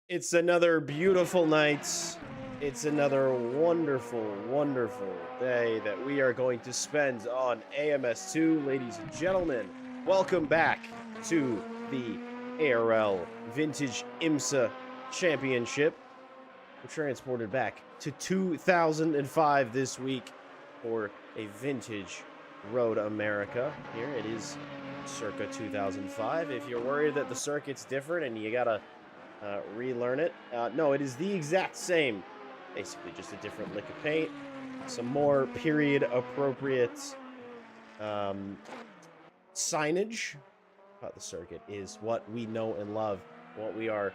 It's another beautiful night. It's another wonderful, wonderful day that we are going to spend on AMS2, ladies and gentlemen. Welcome back to the ARL Vintage IMSA Championship. We're transported back to 2005 this week for a vintage Road America. Here it is circa 2005. If you're worried that the circuit's different and you gotta relearn it. No, it is the exact same. Basically, just a different lick of paint. Some more period-appropriate signage about the circuit is what we know and love. What we are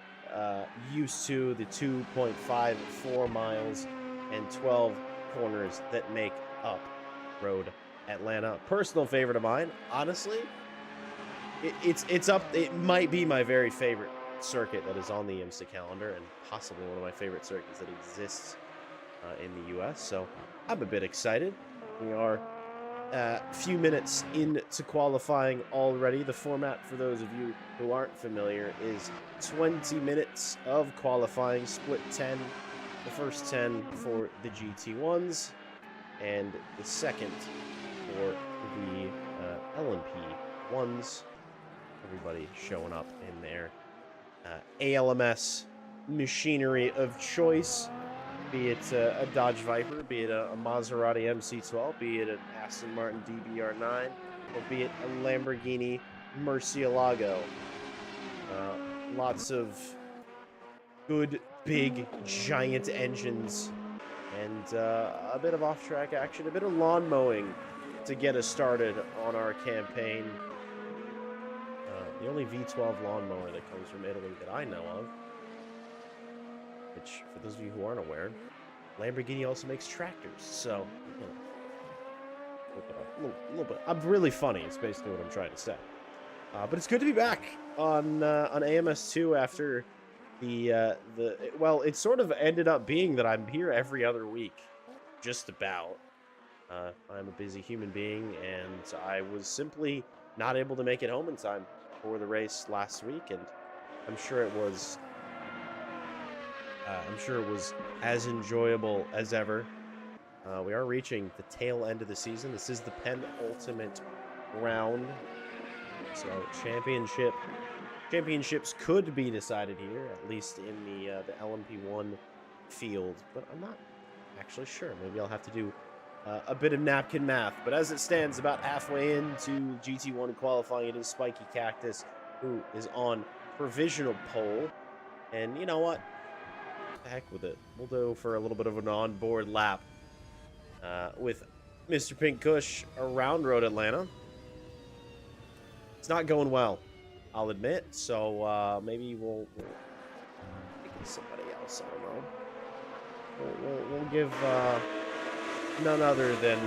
used to, the 2.54 miles and 12 corners that make up Road Atlanta. Personal favorite of mine, honestly. It's up. It might be my very favorite circuit that is on the IMSA calendar, and possibly one of my favorite circuits that exists in the US. So I'm a bit excited. We are a few minutes into qualifying already. The format, for those of you who aren't familiar, is 20 minutes of qualifying, split 10. The first 10 for the GT1s, and the second for the LMP ones. Everybody showing up in there. ALMS machinery of choice, be it a Dodge Viper, be it a Maserati MC12, be it an Aston Martin DBR9, or be it a Lamborghini Murcielago. Lots of good, big, giant engines, and a bit of off-track action, a bit of lawn mowing to get us started on our campaign. The only V12 lawnmower that comes from Italy that I know of, which, for those of you who aren't aware, Lamborghini also makes tractors, so, you know, look it up. A little bit. I'm really funny, it's basically what I'm trying to say. But it's good to be back on AMS2 after well, it sort of ended up being that I'm here every other week, just about. I'm a busy human being, and I was simply not able to make it home in time for the race last week, and I'm sure it was as enjoyable as ever. We are reaching the tail end of the season. This is the penultimate round, so championships could be decided here, at least in the LMP1 field, but I'm not actually sure. Maybe I'll have to do a bit of napkin math, but as it stands, about halfway into GT1 qualifying, it is Spiky Cactus who is on provisional pole. And you know what? The heck with it. We'll go for a little bit of an onboard lap with Mr. Pink Kush around Road Atlanta. It's not going well, I'll admit. So maybe we'll pick somebody else. I don't know. We'll give none other than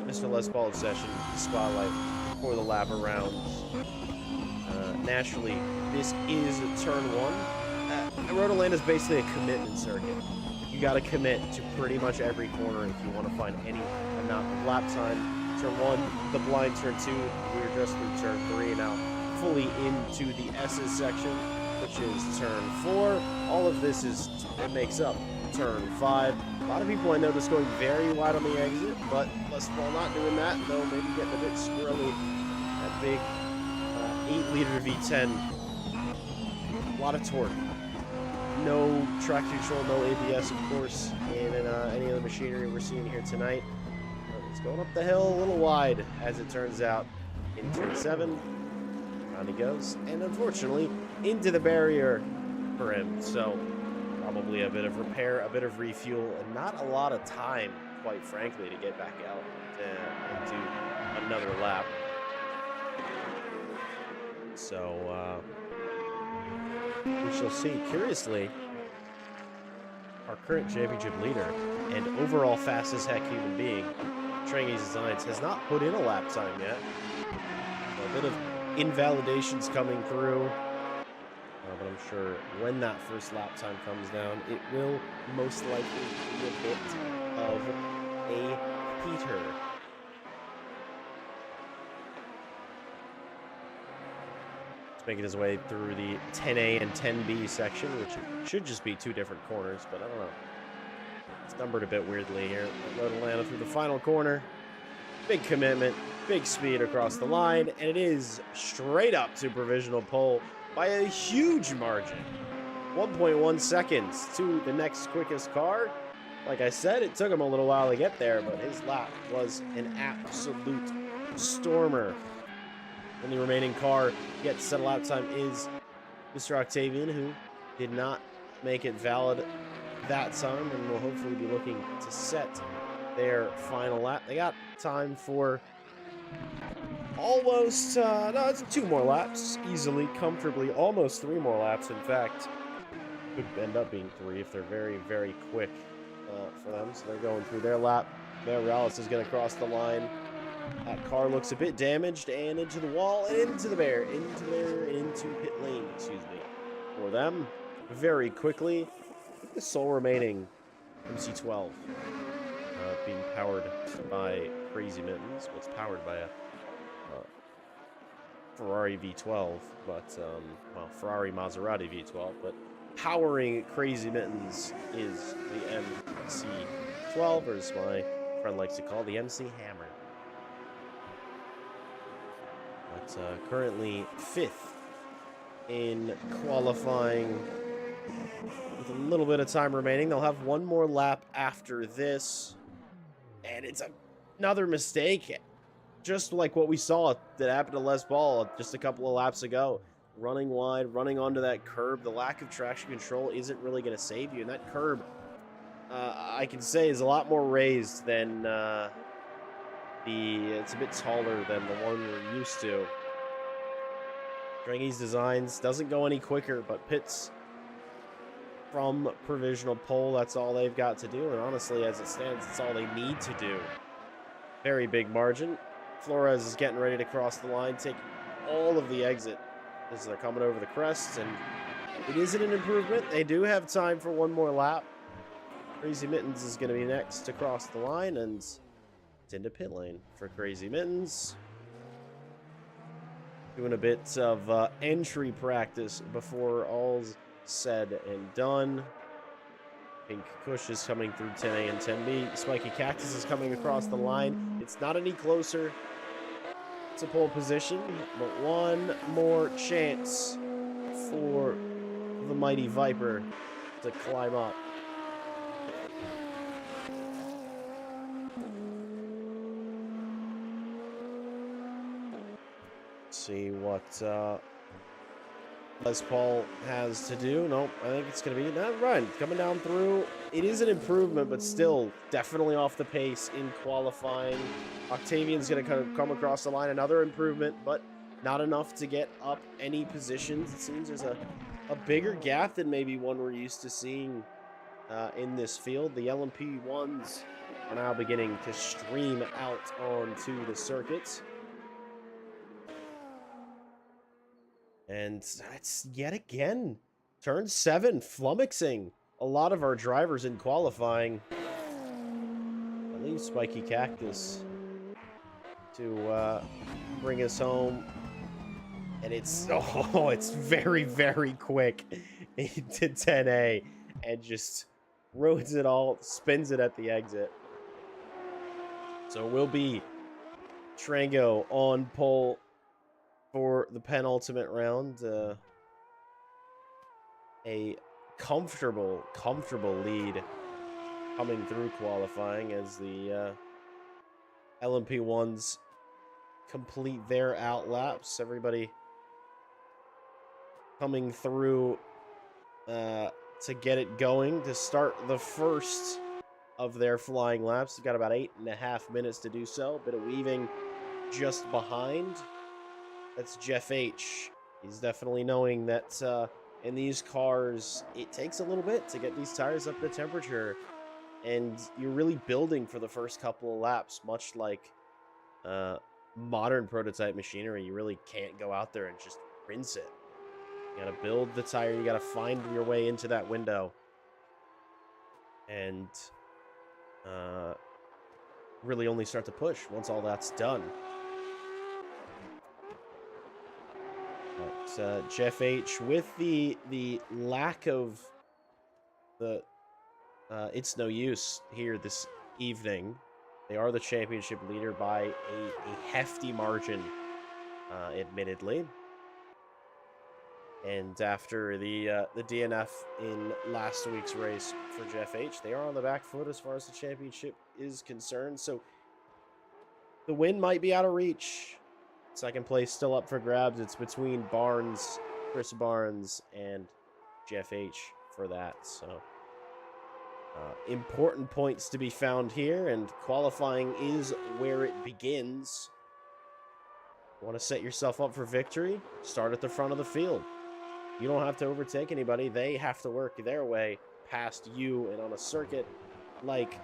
Mr. Les Paul Session the spotlight for the lap around. Naturally, this is turn one. Road Atlanta is basically a commitment circuit. You got to commit to pretty much every corner if you want to find any amount of lap time. Turn one, the blind turn two. We're just through turn three now, fully into the S's section, which is turn four. All of this it makes up turn five. A lot of people I noticed going very wide on the exit, but Les Paul not doing that, though maybe getting a bit squirrely. That big 8-liter V10. A lot of torque. No traction control, no ABS, of course, in any of the machinery we're seeing here tonight. It's going up the hill a little wide, as it turns out, in turn 7. Down he goes, and unfortunately, into the barrier for him. So, probably a bit of repair, a bit of refuel, and not a lot of time, quite frankly, to get back out and do another lap. So, we shall see. Curiously, our current championship leader and overall fastest heck human being, Trangy's Designs, has not put in a lap time yet. A bit of invalidations coming through. But I'm sure when that first lap time comes down, it will most likely be a bit of a heater. He's making his way through the 10A and 10B section, which should just be 2 different corners, but I don't know. It's numbered a bit weirdly here. Road Atlanta through the final corner. Big commitment, big speed across the line, and it is straight up to provisional pole by a huge margin. 1.1 seconds to the next quickest car. Like I said, it took him a little while to get there, but his lap was an absolute stormer. And the remaining car yet to settle out time is Mr. Octavian, who did not make it valid that time and will hopefully be looking to set their final lap. They got time for almost, no, it's 2 more laps, easily, comfortably, almost 3 more laps, in fact. Could end up being 3 if they're very, very quick for them. So they're going through their lap. Morales is going to cross the line. That car looks a bit damaged, and into the wall, and into pit lane, excuse me, for them. Very quickly, the sole remaining MC12 being powered by Crazy Mittens. Well, it's powered by a Ferrari V12, but, well, Ferrari Maserati V12, but powering Crazy Mittens is the MC12, or as my friend likes to call the MC Hammer. But currently 5th in qualifying with a little bit of time remaining. They'll have 1 more lap after this, and it's another mistake, just like what we saw that happened to Les Paul just a couple of laps ago. Running wide, running onto that curb. The lack of traction control isn't really going to save you. And that curb, I can say, is a lot more raised than it's a bit taller than the one we're used to. Drangy's Designs doesn't go any quicker, but pits from provisional pole. That's all they've got to do. And honestly, as it stands, it's all they need to do. Very big margin. Flores is getting ready to cross the line, take all of the exit as they're coming over the crest, and it isn't an improvement. They do have time for 1 more lap. Crazy Mittens is going to be next to cross the line, and it's into pit lane for Crazy Mittens. Doing a bit of entry practice before all's said and done. Pink Kush is coming through 10A and 10B. Spiky Cactus is coming across the line. It's not any closer to pole position, but 1 more chance for the mighty Viper to climb up. See what Les Paul has to do. Nope, I think it's going to be that run coming down through. It is an improvement, but still definitely off the pace in qualifying. Octavian's going to come across the line. Another improvement, but not enough to get up any positions. It seems there's a bigger gap than maybe one we're used to seeing in this field. The LMP1s are now beginning to stream out onto the circuits. And it's yet again turn 7, flummoxing a lot of our drivers in qualifying. At least Spiky Cactus to bring us home. And it's, oh, it's very, very quick into 10A and just ruins it all, spins it at the exit. So it will be Trango on pole for the penultimate round. A comfortable lead coming through qualifying as the LMP1s complete their outlaps. Everybody coming through to get it going to start the first of their flying laps. They've got about 8.5 minutes to do so. Bit of weaving just behind. That's Jeff H. He's definitely knowing that in these cars, it takes a little bit to get these tires up to temperature. And you're really building for the first couple of laps, much like modern prototype machinery. You really can't go out there and just rinse it. You gotta build the tire. You gotta find your way into that window. And really only start to push once all that's done. Jeff H, with the lack of the it's no use here this evening. They are the championship leader by a hefty margin, admittedly. And after the DNF in last week's race for Jeff H, they are on the back foot as far as the championship is concerned. So the win might be out of reach. Second place still up for grabs. It's between Chris Barnes, and Jeff H for that. So important points to be found here, and qualifying is where it begins. You want to set yourself up for victory? Start at the front of the field. You don't have to overtake anybody. They have to work their way past you, and on a circuit like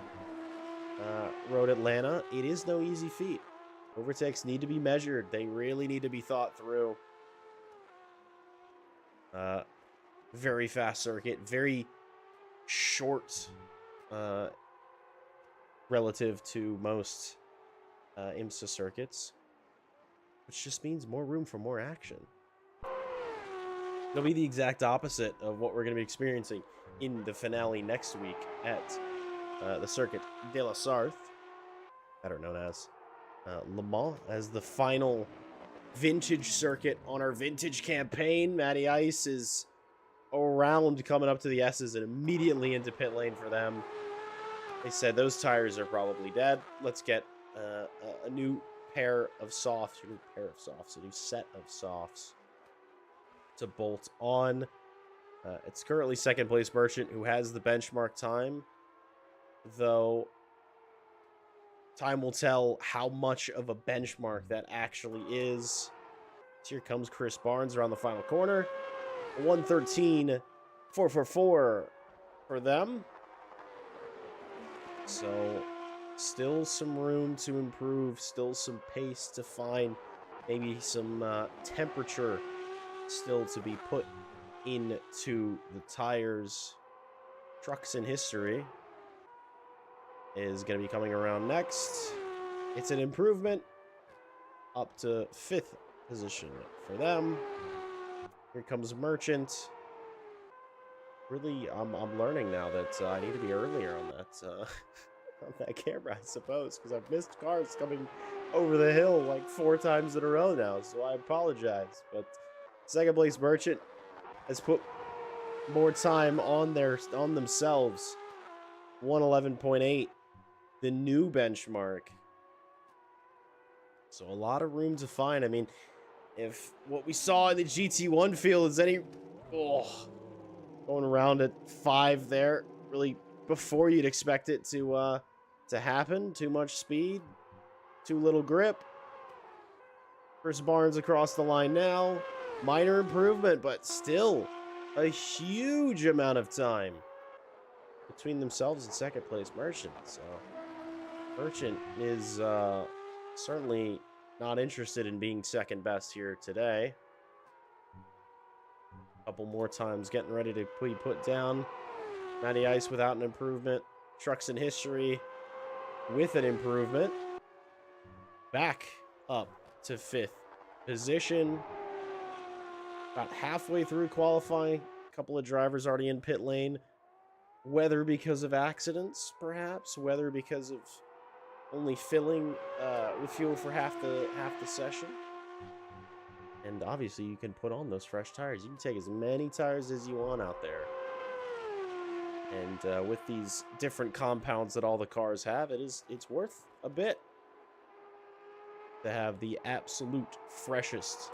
Road Atlanta, it is no easy feat. Overtakes need to be measured. They really need to be thought through. Very fast circuit, very short relative to most IMSA circuits, which just means more room for more action. It'll be the exact opposite of what we're going to be experiencing in the finale next week at the Circuit de la Sarthe, better known as Le Mans, as the final vintage circuit on our vintage campaign. Matty Ice is around coming up to the S's and immediately into pit lane for them. They said those tires are probably dead. Let's get a new pair of softs, a new set of softs to bolt on. It's currently second place Merchant, who has the benchmark time, though time will tell how much of a benchmark that actually is. So here comes Chris Barnes around the final corner. 1:13.444 for them. So still some room to improve, still some pace to find, maybe some temperature still to be put into the tires. Trucks in History is going to be coming around next. It's an improvement up to 5th position for them. Here comes Merchant. Really, I'm learning now that I need to be earlier on that camera, I suppose, because I've missed cars coming over the hill like 4 times in a row now, so I apologize. But second place Merchant has put more time on themselves. 1:11.8, the new benchmark. So a lot of room to find. I mean, if what we saw in the GT1 field is any going around at 5 there, really before you'd expect it to happen. Too much speed, too little grip. Chris Barnes across the line now. Minor improvement, but still a huge amount of time between themselves and second place Merchant. So Merchant is certainly not interested in being second best here today. Couple more times getting ready to be put down. Matty Ice without an improvement. Trucks in History with an improvement. Back up to 5th position. About halfway through qualifying. A couple of drivers already in pit lane. Whether because of accidents, perhaps. Whether because of only filling with fuel for half the session. And obviously, you can put on those fresh tires. You can take as many tires as you want out there. And with these different compounds that all the cars have, it's worth a bit to have the absolute freshest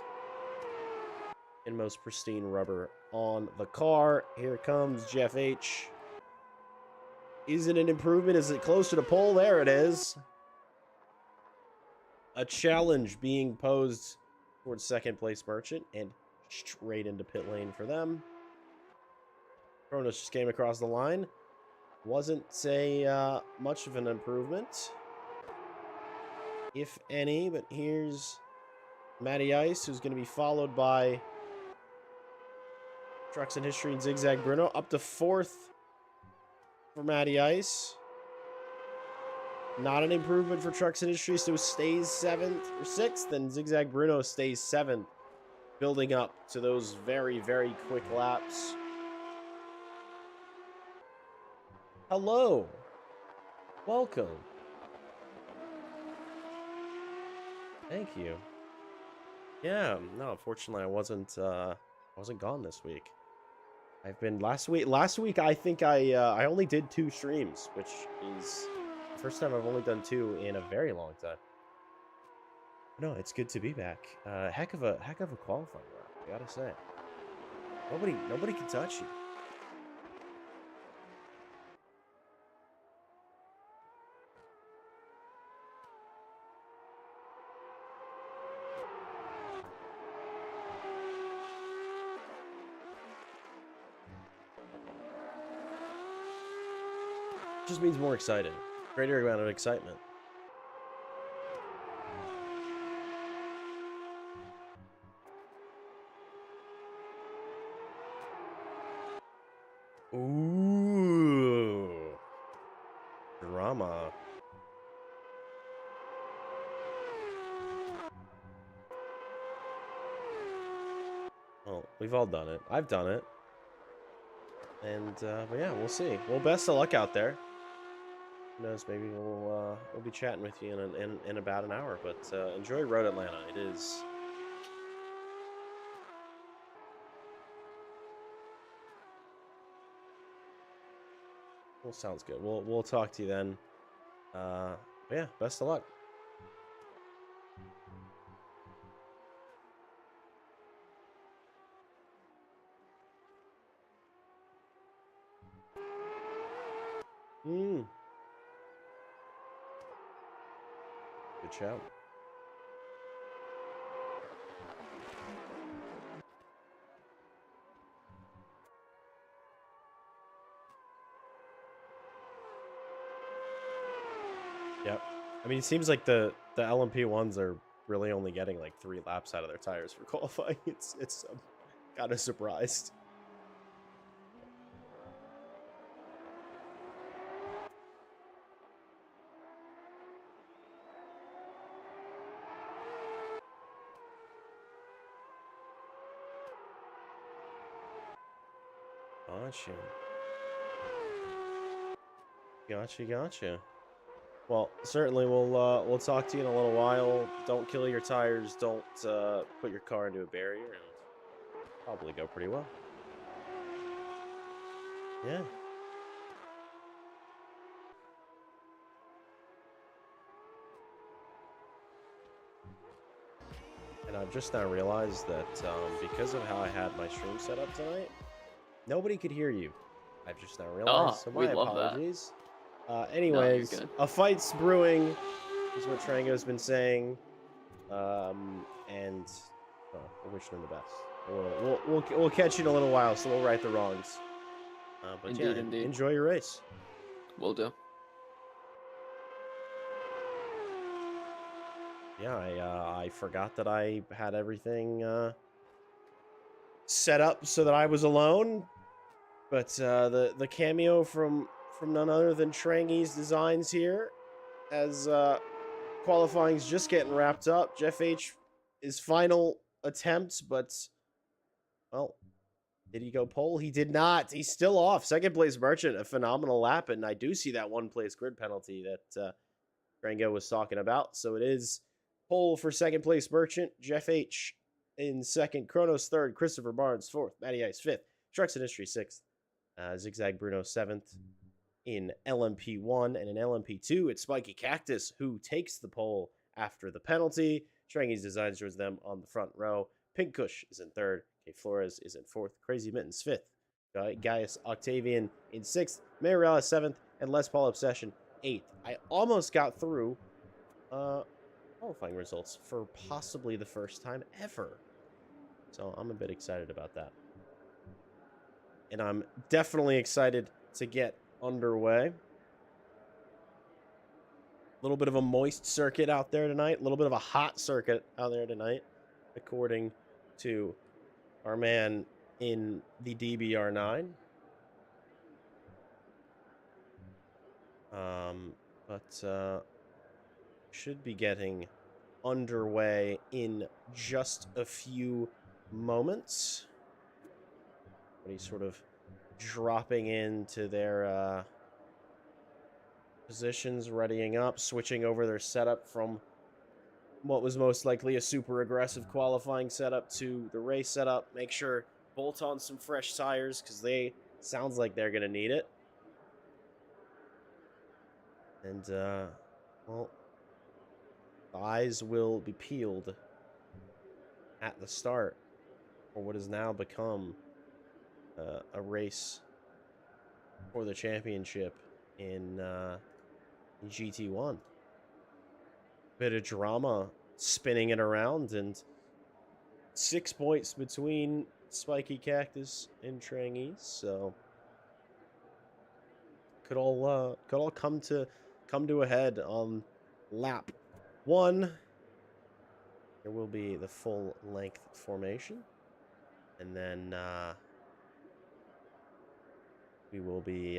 and most pristine rubber on the car. Here comes Jeff H. Is it an improvement? Is it closer to pole? There it is. A challenge being posed towards second place Merchant, and straight into pit lane for them. Kronos just came across the line. Wasn't much of an improvement, if any, but here's Matty Ice, who's going to be followed by Trucks in History and Zigzag Bruno, up to 4th for Matty Ice. Not an improvement for Trucks in History, so stays 7th or 6th, and Zigzag Bruno stays 7th. building up to those very, very quick laps. Hello. Welcome. Thank you. Yeah, no, unfortunately I wasn't gone this week. I've been last week I think I only did 2 streams, which is the first time I've only done 2 in a very long time. No, it's good to be back. Heck of a qualifying round, I gotta say. Nobody can touch you. Just means more exciting. Greater amount of excitement. Ooh. Drama. Well, we've all done it. I've done it. And, but yeah, we'll see. Well, best of luck out there. Who knows, maybe we'll be chatting with you in about an hour, but enjoy Road Atlanta. It is... Well, sounds good. We'll talk to you then. But yeah, best of luck. Good shout. Yep. I mean, it seems like the LMP ones are really only getting like 3 laps out of their tires for qualifying. It's kind of surprised. Gotcha. Well, certainly we'll talk to you in a little while. Don't kill your tires. Don't put your car into a barrier, and probably go pretty well. Yeah. And I've just now realized that because of how I had my stream set up tonight, nobody could hear you. I've just now realized, so my apologies. Anyways, no, a fight's brewing, is what Trango's been saying. And we're wishing him the best. We'll catch you in a little while, so we'll right the wrongs. But indeed. Enjoy your race. Will do. Yeah, I forgot that I had everything set up so that I was alone. But the cameo from none other than Trangy's designs here, as qualifying's just getting wrapped up. Jeff H, his final attempt, but well, did he go pole? He did not. He's still off. Second place Merchant, a phenomenal lap, and I do see that 1 place grid penalty that Trango was talking about. So it is pole for second place Merchant. Jeff H in second, Kronos third, Christopher Barnes fourth, Matty Ice fifth, Trucks Industry sixth, Zigzag Bruno 7th in LMP1, and in LMP2, it's Spiky Cactus who takes the pole after the penalty. Trangy's Designs joins them on the front row. Pink Kush is in 3rd. K Flores is in 4th. Crazy Mittens 5th. Gaius Octavian in 6th. Mayorella 7th. And Les Paul Obsession 8th. I almost got through qualifying results for possibly the first time ever. So I'm a bit excited about that. And I'm definitely excited to get underway. A little bit of a moist circuit out there tonight. A little bit of a hot circuit out there tonight, according to our man in the DBR9. But should be getting underway in just a few moments. But he's sort of dropping into their positions, readying up, switching over their setup from what was most likely a super aggressive qualifying setup to the race setup. Make sure bolt on some fresh tires because sounds like they're gonna need it. And well, the eyes will be peeled at the start for what has now become a race for the championship in GT1. Bit of drama spinning it around, and 6 points between Spiky Cactus and Trangies, so could all come to a head on lap 1. There will be the full length formation, and then we will be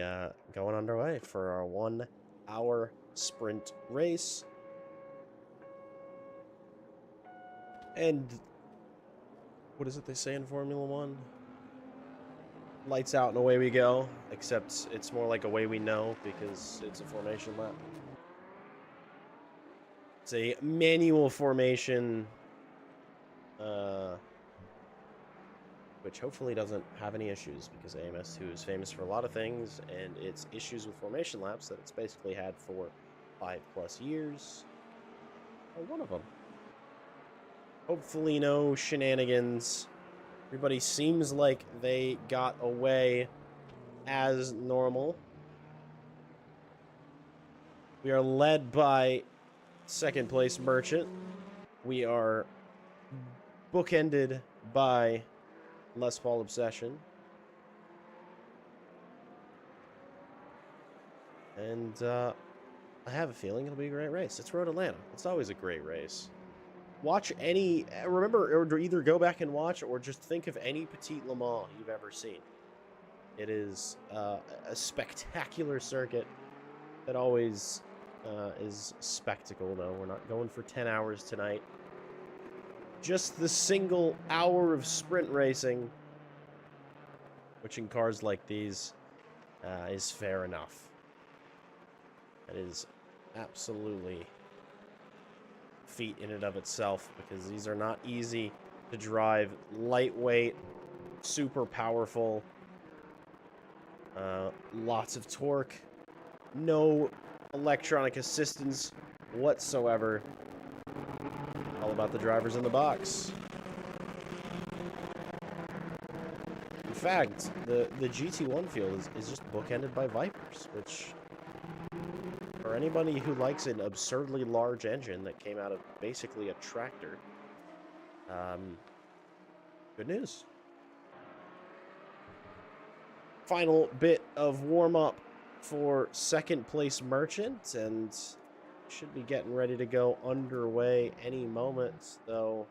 going underway for our 1 hour sprint race. And what is it they say in Formula 1? Lights out and away we go, except it's more like away we know because it's a formation lap. It's a manual formation, which hopefully doesn't have any issues because AMS2 is famous for a lot of things, and its issues with formation laps that it's basically had for 5+ years are one of them. Hopefully no shenanigans. Everybody seems like they got away as normal. We are led by second place Merchant. We are bookended by Les Paul Obsession. And I have a feeling it'll be a great race. It's Road Atlanta. It's always a great race. Watch any, remember, or either go back and watch or just think of any Petit Le Mans you've ever seen. It is a spectacular circuit that always is spectacle. No, we're not going for 10 hours tonight. Just the single hour of sprint racing, which in cars like these is fair enough. That is absolutely feat in and of itself, because these are not easy to drive. Lightweight, super powerful, lots of torque, no electronic assistance whatsoever. All about the drivers in the box. In fact, the GT1 field is just bookended by Vipers, which, for anybody who likes an absurdly large engine that came out of basically a tractor, good news. Final bit of warm-up for second place Merchant, and should be getting ready to go underway any moment, though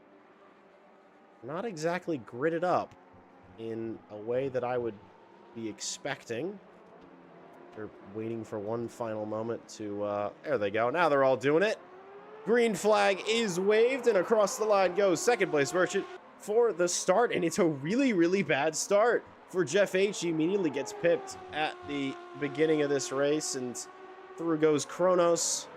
not exactly gridded up in a way that I would be expecting. They're waiting for one final moment to, there they go. Now they're all doing it. Green flag is waved, and across the line goes second place Merchant for the start, and it's a really, really bad start for Jeff H. He immediately gets pipped at the beginning of this race, and through goes Kronos,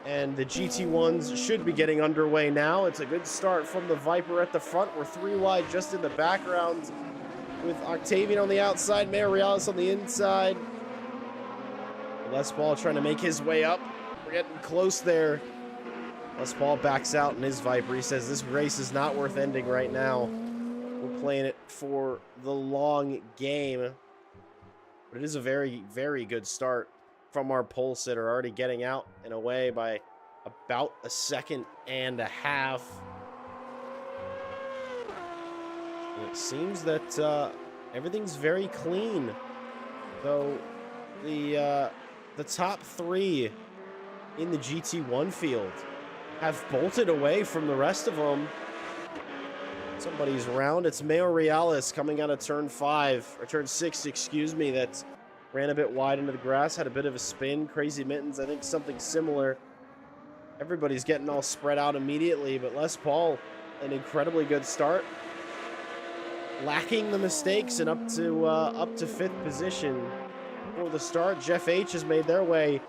and the GT1s should be getting underway now. It's a good start from the Viper at the front. We're 3 wide just in the background with Octavian on the outside, Mayor Reales on the inside. Les Paul trying to make his way up. We're getting close there. Les Paul backs out in his Viper. He says this race is not worth ending right now. We're playing it for the long game. But it is a very, very good start from our pole sitter. Already getting out and away by about 1.5 seconds. And it seems that everything's very clean. Though the top 3 in the GT1 field have bolted away from the rest of them. Somebody's round. It's Mayor Reales coming out of turn 5, or turn 6, excuse me, that ran a bit wide into the grass, had a bit of a spin. Crazy Mittens, I think something similar. Everybody's getting all spread out immediately, but Les Paul, an incredibly good start. lacking the mistakes and up to fifth position for the start. Jeff H has made their way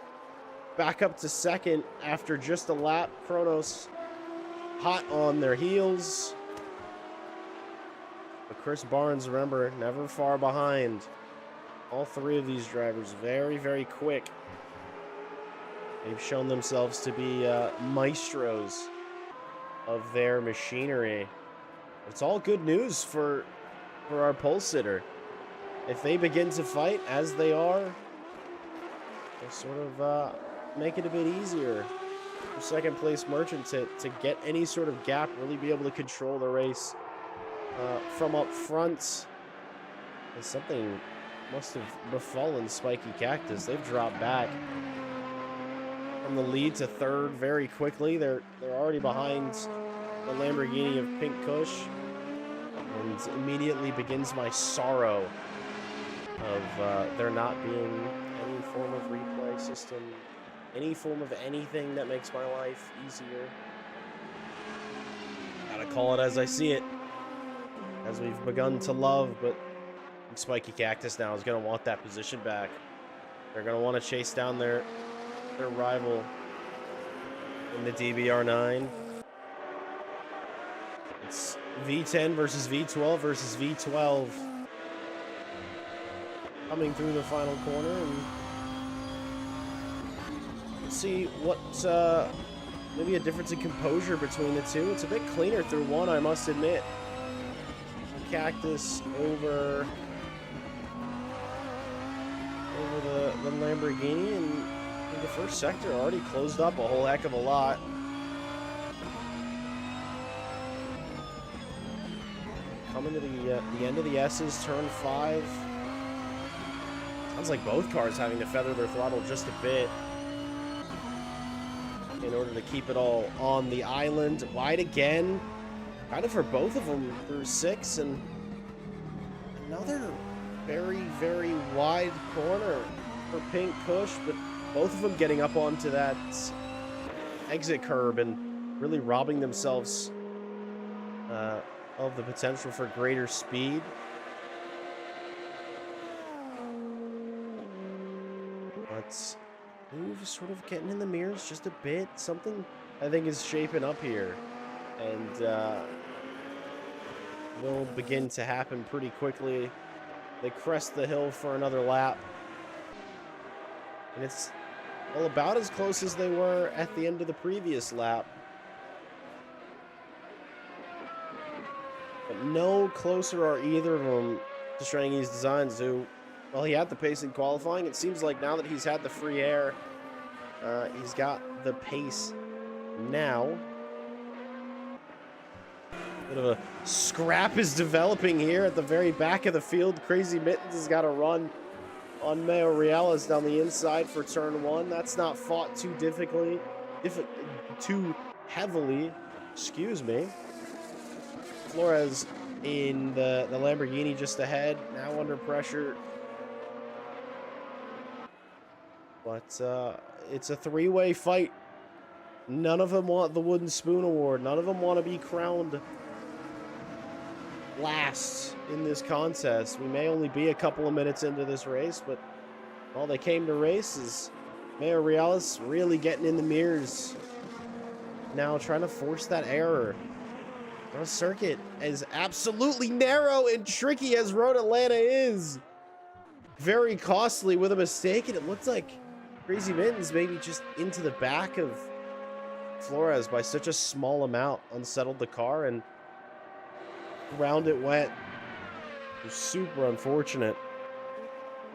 back up to second after just a lap. Kronos hot on their heels. But Chris Barnes, remember, never far behind. All three of these drivers very, very quick. They've shown themselves to be maestros of their machinery. It's all good news for our pole sitter. If they begin to fight as they are, they'll sort of make it a bit easier for second place Merchant to get any sort of gap, really be able to control the race from up front. And something must have befallen Spiky Cactus. They've dropped back from the lead to third very quickly. They're already behind the Lamborghini of Pink Kush, and immediately begins my sorrow of there not being any form of replay system, any form of anything that makes my life easier. Gotta call it as I see it, as we've begun to love, but Spiky Cactus now is going to want that position back. They're going to want to chase down their rival in the DBR9. It's V10 versus V12 versus V12 coming through the final corner, and let's see what maybe a difference in composure between the two. It's a bit cleaner through one, I must admit. Cactus over the Lamborghini, and the first sector already closed up a whole heck of a lot. Coming to the end of the S's, turn 5. Sounds like both cars having to feather their throttle just a bit in order to keep it all on the island. Wide again, kind of for both of them through 6, and another very, very wide corner for Pink Kush, but both of them getting up onto that exit curb and really robbing themselves of the potential for greater speed. Let's move, sort of getting in the mirrors just a bit. Something I think is shaping up here, and will begin to happen pretty quickly. They crest the hill for another lap, and it's well about as close as they were at the end of the previous lap, but no closer are either of them to Strangi's Designs, who, well, he had the pace in qualifying. It seems like now that he's had the free air, he's got the pace now. Bit of a scrap is developing here at the very back of the field. Crazy Mittens has got a run on Mayo Reales down the inside for turn 1. That's not fought too too heavily. Excuse me. Flores in the Lamborghini just ahead, now under pressure. But it's a three-way fight. None of them want the Wooden Spoon Award. None of them want to be crowned last in this contest. We may only be a couple of minutes into this race, but all they came to race is Mayo Reales really getting in the mirrors. Now trying to force that error. The circuit is absolutely narrow and tricky as Road Atlanta is. Very costly with a mistake, and it looks like Crazy Mittens maybe just into the back of Flores by such a small amount, unsettled the car, and round it went. It was super unfortunate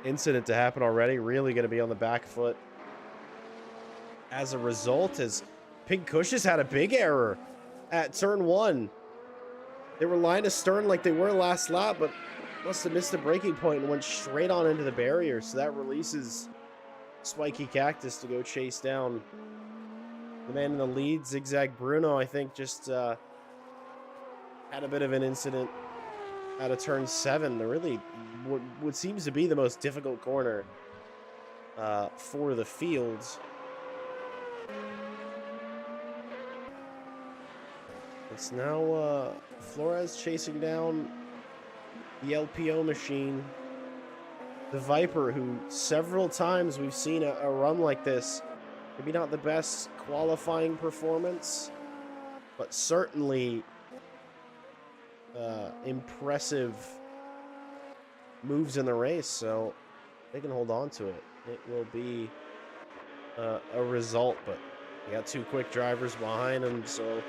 incident to happen already. Really going to be on the back foot as a result, as Pink Kush has had a big error at turn 1. They were line astern like they were last lap, but must have missed the braking point and went straight on into the barrier. So that releases Spiky Cactus to go chase down the man in the lead. Zigzag Bruno, I think, just had a bit of an incident out of turn 7. The really what seems to be the most difficult corner for the fields. It's now Flores chasing down the LPO machine, the Viper, who several times we've seen a run like this. Maybe not the best qualifying performance, but certainly impressive moves in the race. So they can hold on to it. It will be a result, but they got two quick drivers behind them, so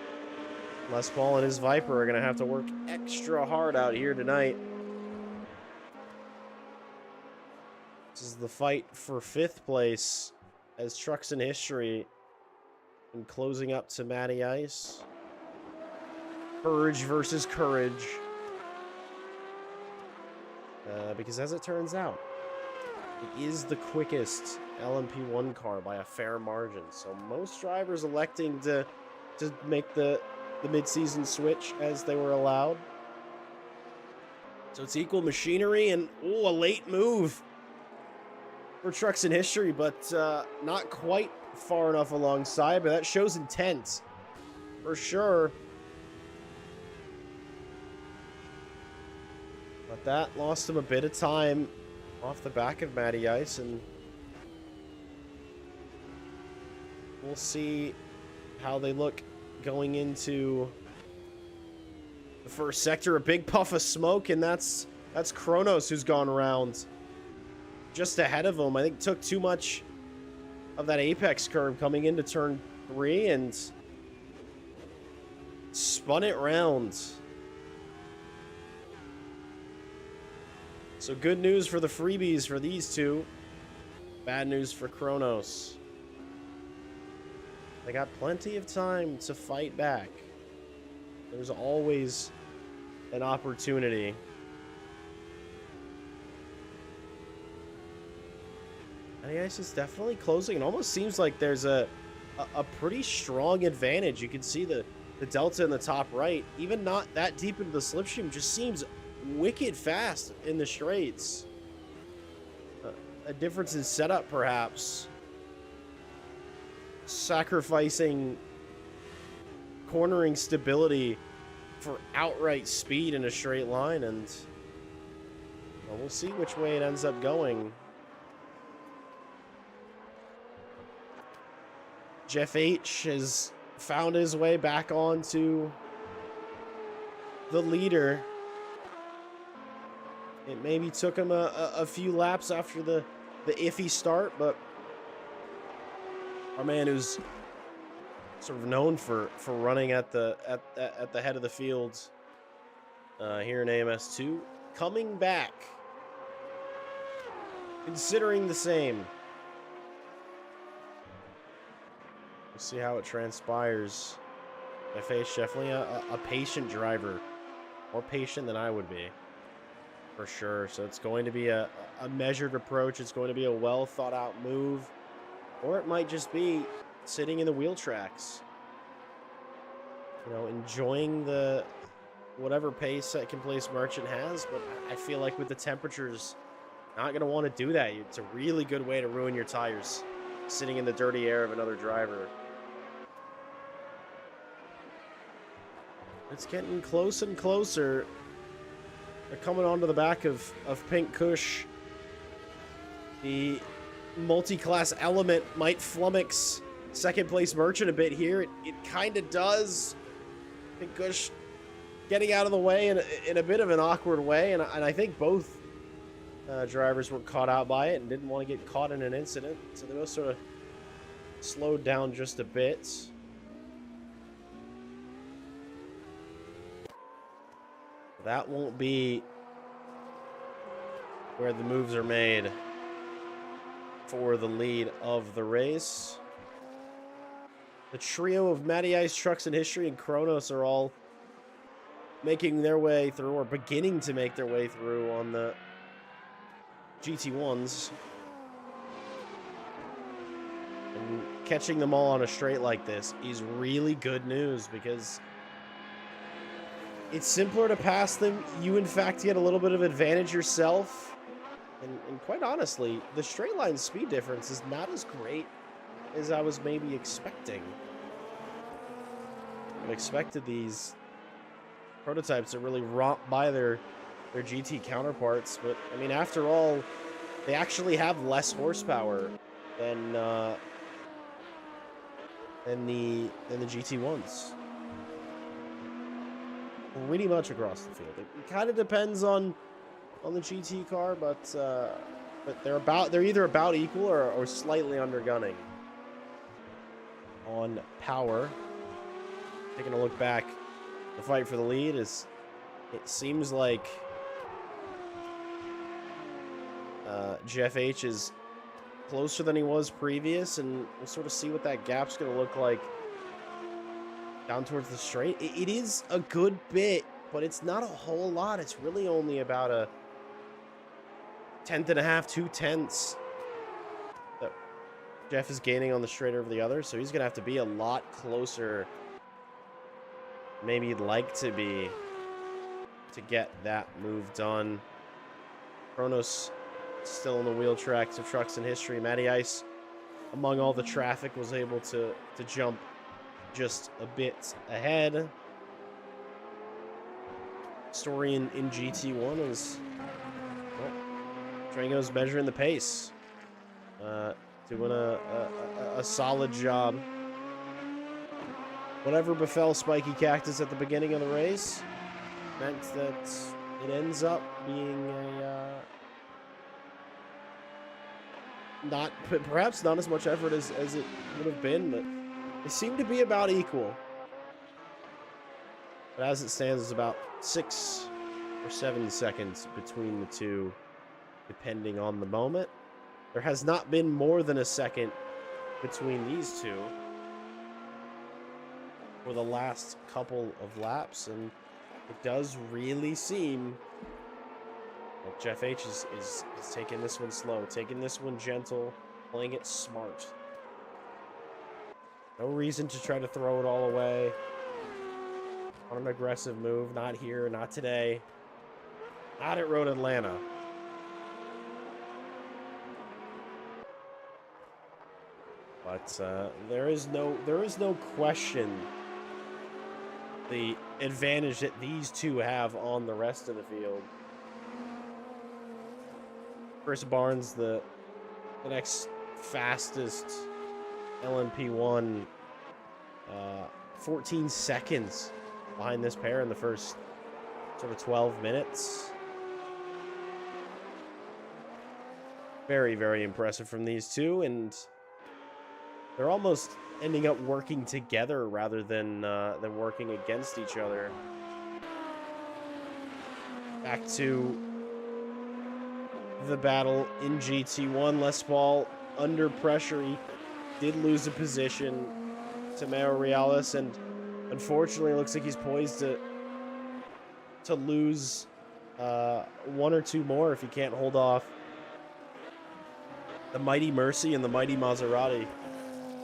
Les Paul and his Viper are going to have to work extra hard out here tonight. This is the fight for 5th place as Trucks in History and closing up to Matty Ice. Courage versus courage. Because as it turns out, it is the quickest LMP1 car by a fair margin. So most drivers electing to make the mid-season switch as they were allowed. So it's equal machinery and, a late move for Trucks in History, but not quite far enough alongside, but that shows intent for sure. But that lost him a bit of time off the back of Matty Ice, and we'll see how they look going into the first sector. A big puff of smoke, and that's Kronos, who's gone around just ahead of him. I think took too much of that apex curve coming into turn 3 and spun it round. So good news for the freebies for these two. Bad news for Kronos. They got plenty of time to fight back. There's always an opportunity. And the ice is definitely closing. It almost seems like there's a pretty strong advantage. You can see the delta in the top right. Even not that deep into the slipstream, just seems wicked fast in the straights. A difference in setup, perhaps. Sacrificing cornering stability for outright speed in a straight line, and well, we'll see which way it ends up going. Jeff H has found his way back onto the leader. It maybe took him a few laps after the iffy start, but our man, who's sort of known for running at the head of the field here in AMS2, coming back, considering the same. We'll see how it transpires. FH definitely a patient driver, more patient than I would be. For sure. So it's going to be a measured approach. It's going to be a well thought out move. Or it might just be sitting in the wheel tracks. You know, enjoying the whatever pace Second Place Merchant has. But I feel like with the temperatures, not going to want to do that. It's a really good way to ruin your tires, sitting in the dirty air of another driver. It's getting close and closer. They're coming onto the back of Pink Kush. The multi-class element might flummox Second Place Merchant a bit here. It kind of does. Pink Kush getting out of the way in a bit of an awkward way. And I think both drivers were caught out by it and didn't want to get caught in an incident. So they both sort of slowed down just a bit. That won't be where the moves are made for the lead of the race. The trio of Matty Ice, Trucks in History, and Kronos are all making their way through, or beginning to make their way through, on the GT1s. And catching them all on a straight like this is really good news, because it's simpler to pass them. You, in fact, get a little bit of advantage yourself. And quite honestly, the straight line speed difference is not as great as I was maybe expecting. I expected these prototypes to really romp by their their GT counterparts. But I mean, after all, they actually have less horsepower than the GT ones. Pretty much across the field. It kind of depends on the GT car, but they're either about equal or slightly undergunning on power. Taking a look back, the fight for the lead is, it seems like Jeff H is closer than he was previous, and we'll sort of see what that gap's going to look like down towards the straight. It is a good bit, but it's not a whole lot. It's really only about a tenth and a half, 2/10 that Jeff is gaining on the straight over the other, so he's going to have to be a lot closer, maybe he'd like to be, to get that move done. Kronos still in the wheel tracks of trucks in history. Matty Ice, among all the traffic, was able to jump just a bit ahead. Story in GT1 is, well, Trango's measuring the pace, doing a solid job. Whatever befell Spiky Cactus at the beginning of the race meant that it ends up being a perhaps not as much effort as it would have been, but they seem to be about equal. But as it stands, it's about 6 or 7 seconds between the two, depending on the moment. There has not been more than a second between these two for the last couple of laps, and it does really seem like Jeff H is taking this one slow, taking this one gentle, playing it smart. No reason to try to throw it all away on an aggressive move. Not here, not today, not at Road Atlanta. But there is no question the advantage that these two have on the rest of the field. Chris Barnes, the next fastest LMP1, 14 seconds behind this pair in the first sort of 12 minutes. Very, very impressive from these two, and they're almost ending up working together rather than working against each other. Back to the battle in GT1. Les Paul under pressure. He did lose a position to Mayo Reales, and unfortunately it looks like he's poised to lose one or two more if he can't hold off the Mighty Mercy and the Mighty Maserati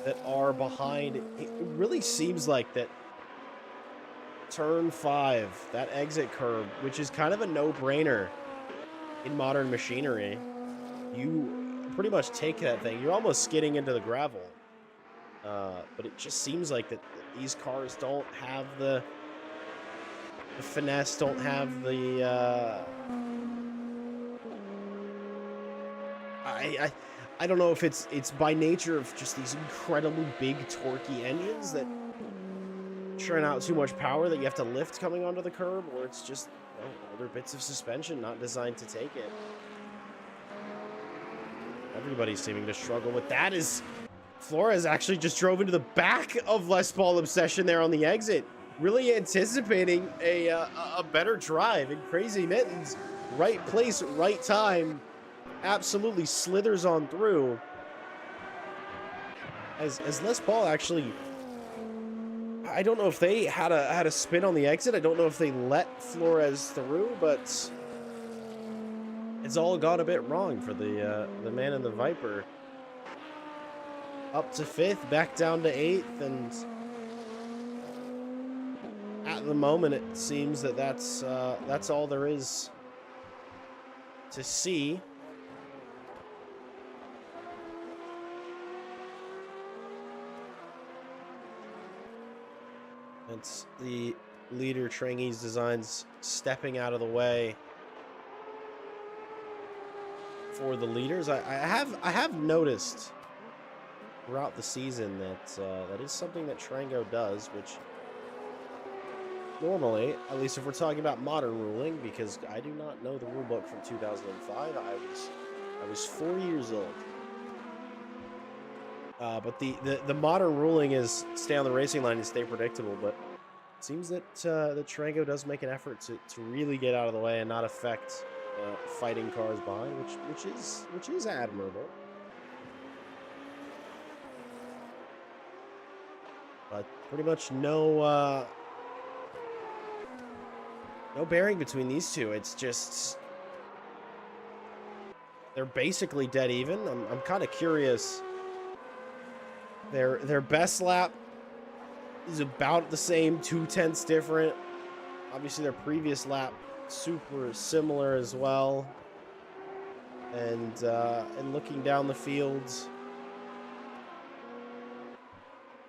that are behind. It really seems like that turn 5, that exit curb, which is kind of a no-brainer in modern machinery, you pretty much take that thing, you're almost skidding into the gravel. But it just seems like that these cars don't have the finesse, don't have the I don't know if it's by nature of just these incredibly big torquey engines that churn out too much power that you have to lift coming onto the curb, or it's just, you know, older bits of suspension not designed to take it. Everybody's seeming to struggle with that, as Flores actually just drove into the back of Les Paul Obsession there on the exit, really anticipating a better drive. And Crazy Mittens, right place, right time, absolutely slithers on through. As Les Paul actually, I don't know if they had a spin on the exit. I don't know if they let Flores through, but it's all gone a bit wrong for the man in the Viper. Up to 5th, back down to 8th, and at the moment it seems that that's all there is to see. It's the leader, Trangies Designs, stepping out of the way for the leaders. I have noticed throughout the season that that is something that Trango does, which normally, at least if we're talking about modern ruling, because I do not know the rule book from 2005. I was 4 years old. But the modern ruling is stay on the racing line and stay predictable. But it seems that that Trango does make an effort to really get out of the way and not affect fighting cars behind, which is admirable. But pretty much no bearing between these two. It's just they're basically dead even. I'm kind of curious. Their best lap is about the same, 2/10 different. Obviously, their previous lap super similar as well. And looking down the fields,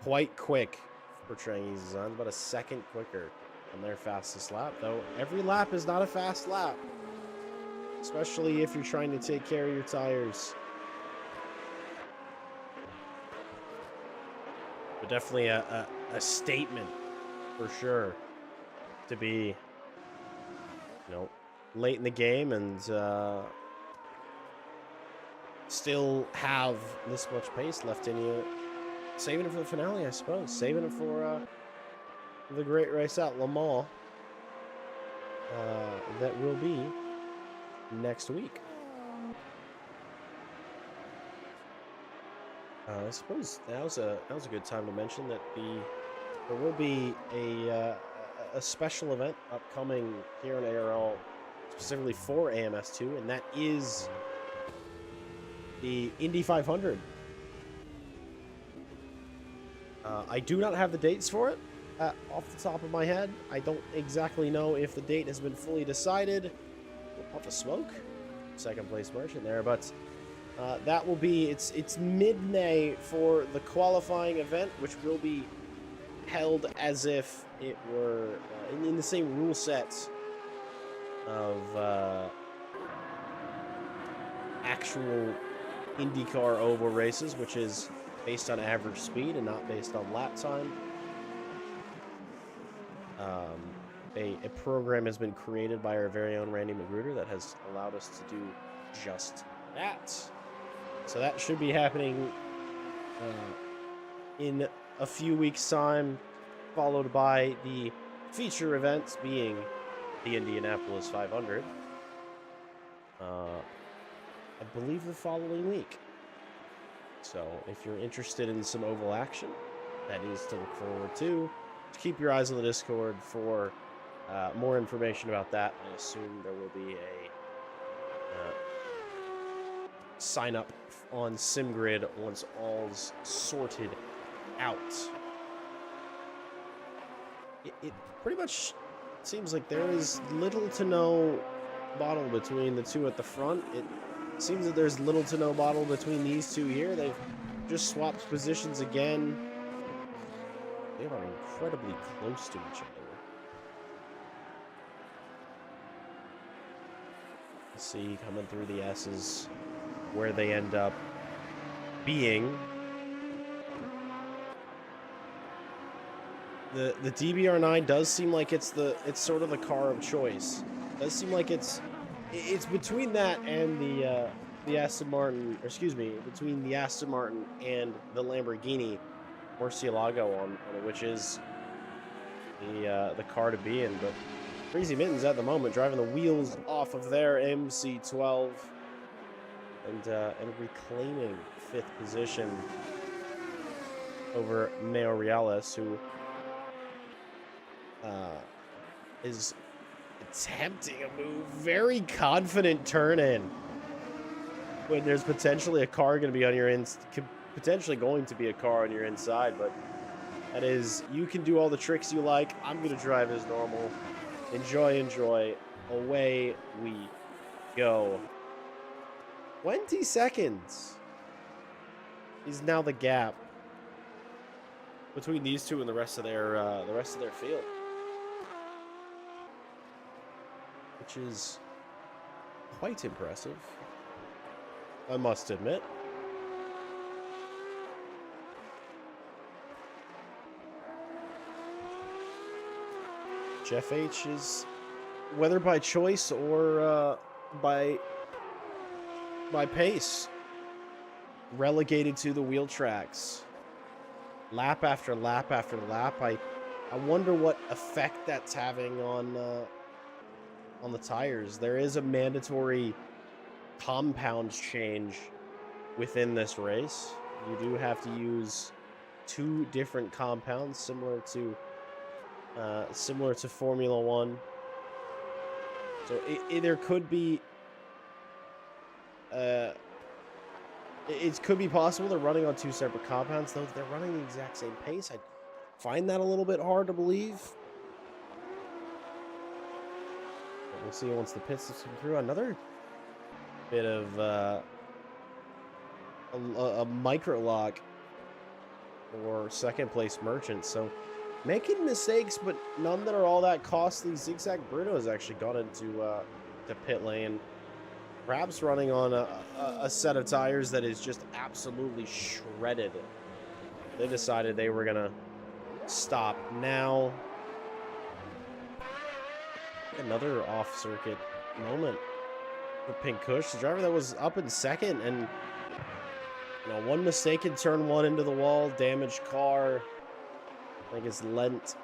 quite quick for Chinese designs, about a second quicker on their fastest lap. Though every lap is not a fast lap, especially if you're trying to take care of your tires. But definitely a statement for sure to be, late in the game and still have this much pace left in you. Saving it for the finale, I suppose. Saving it for the great race at Le Mans that will be next week. I suppose now's a good time to mention that there will be a special event upcoming here in ARL, specifically for AMS2, and that is the Indy 500. I do not have the dates for it off the top of my head. I don't exactly know if the date has been fully decided. We'll puff a smoke, second place merchant there, but that will be it's mid-May for the qualifying event, which will be held as if it were in the same rule sets of actual IndyCar oval races, which is based on average speed and not based on lap time. A program has been created by our very own Randy Magruder that has allowed us to do just that. So that should be happening in a few weeks' time, followed by the feature events being the Indianapolis 500. I believe the following week. So if you're interested in some oval action, that is to look forward to. Just keep your eyes on the Discord for more information about that. I assume there will be a sign up on SimGrid once all's sorted out. It pretty much seems like there is little to no bottle between the two at the front. It seems that there's little to no bottle between these two here. They've just swapped positions again. They are incredibly close to each other. Let's see, coming through the S's, where they end up being. The DBR9 does seem like it's sort of the car of choice. It does seem like it's between that and the Aston Martin, or excuse me, between the Aston Martin and the Lamborghini Murcielago on it, which is the car to be in. But Crazy Mittens at the moment driving the wheels off of their MC12 and reclaiming 5th position over Mayo Reales, who is attempting a move, very confident turn in when there's potentially a car going to be on your potentially going to be a car on your inside. But that is, you can do all the tricks you like. I'm going to drive as normal. Enjoy. Away we go. 20 seconds is now the gap between these two and the rest of their field, which is quite impressive. I must admit. Jeff H is, whether by choice or by pace, relegated to the wheel tracks. Lap after lap after lap. I wonder what effect that's having on the tires. There is a mandatory compound change within this race. You do have to use 2 different compounds, similar to Formula One. So there could be it could be possible they're running on 2 separate compounds, though they're running the exact same pace. I find that a little bit hard to believe. But we'll see once the pit stops come through. Another bit of a micro lock for second place Merchant. So making mistakes, but none that are all that costly. Zigzag Bruno has actually got into the pit lane. Perhaps running on a set of tires that is just absolutely shredded. They decided they were going to stop now. Another off-circuit moment for Pink Kush, the driver that was up in second, and one mistake in turn 1 into the wall, damaged car. I think it's lent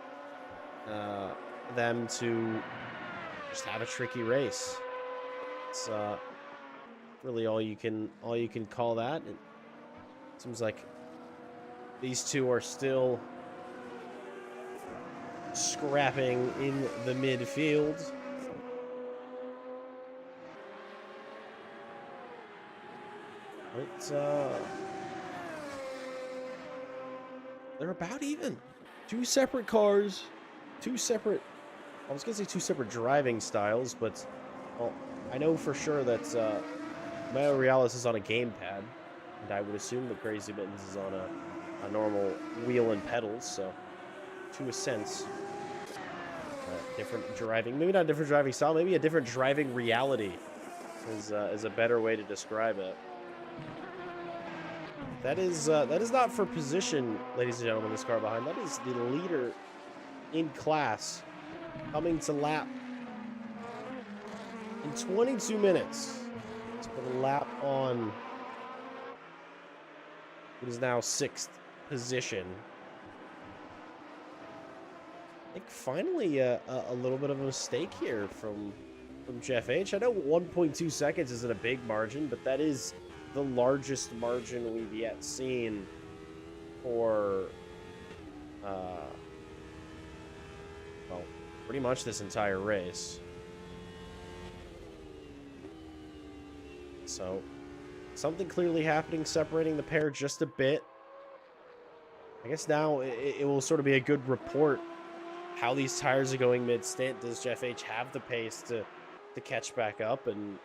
them to just have a tricky race. It's really all you can call that. It seems like these two are still scrapping in the midfield. But they're about even. 2 separate cars, 2 separate, I was gonna say 2 separate driving styles, but well, I know for sure that Mayo Reales is on a gamepad, and I would assume that Crazy Mittens is on a normal wheel and pedals, so to a sense, different driving, maybe not different driving style, maybe a different driving reality is a better way to describe it. That is not for position, ladies and gentlemen, this car behind. That is the leader in class, coming to lap in 22 minutes. Let's put a lap on what is now 6th position. I think finally a little bit of a mistake here from Jeff H. I know 1.2 seconds isn't a big margin, but that is the largest margin we've yet seen for well, pretty much this entire race. So something clearly happening, separating the pair just a bit. I guess now it will sort of be a good report how these tires are going mid-stint. Does Jeff H have the pace to catch back up and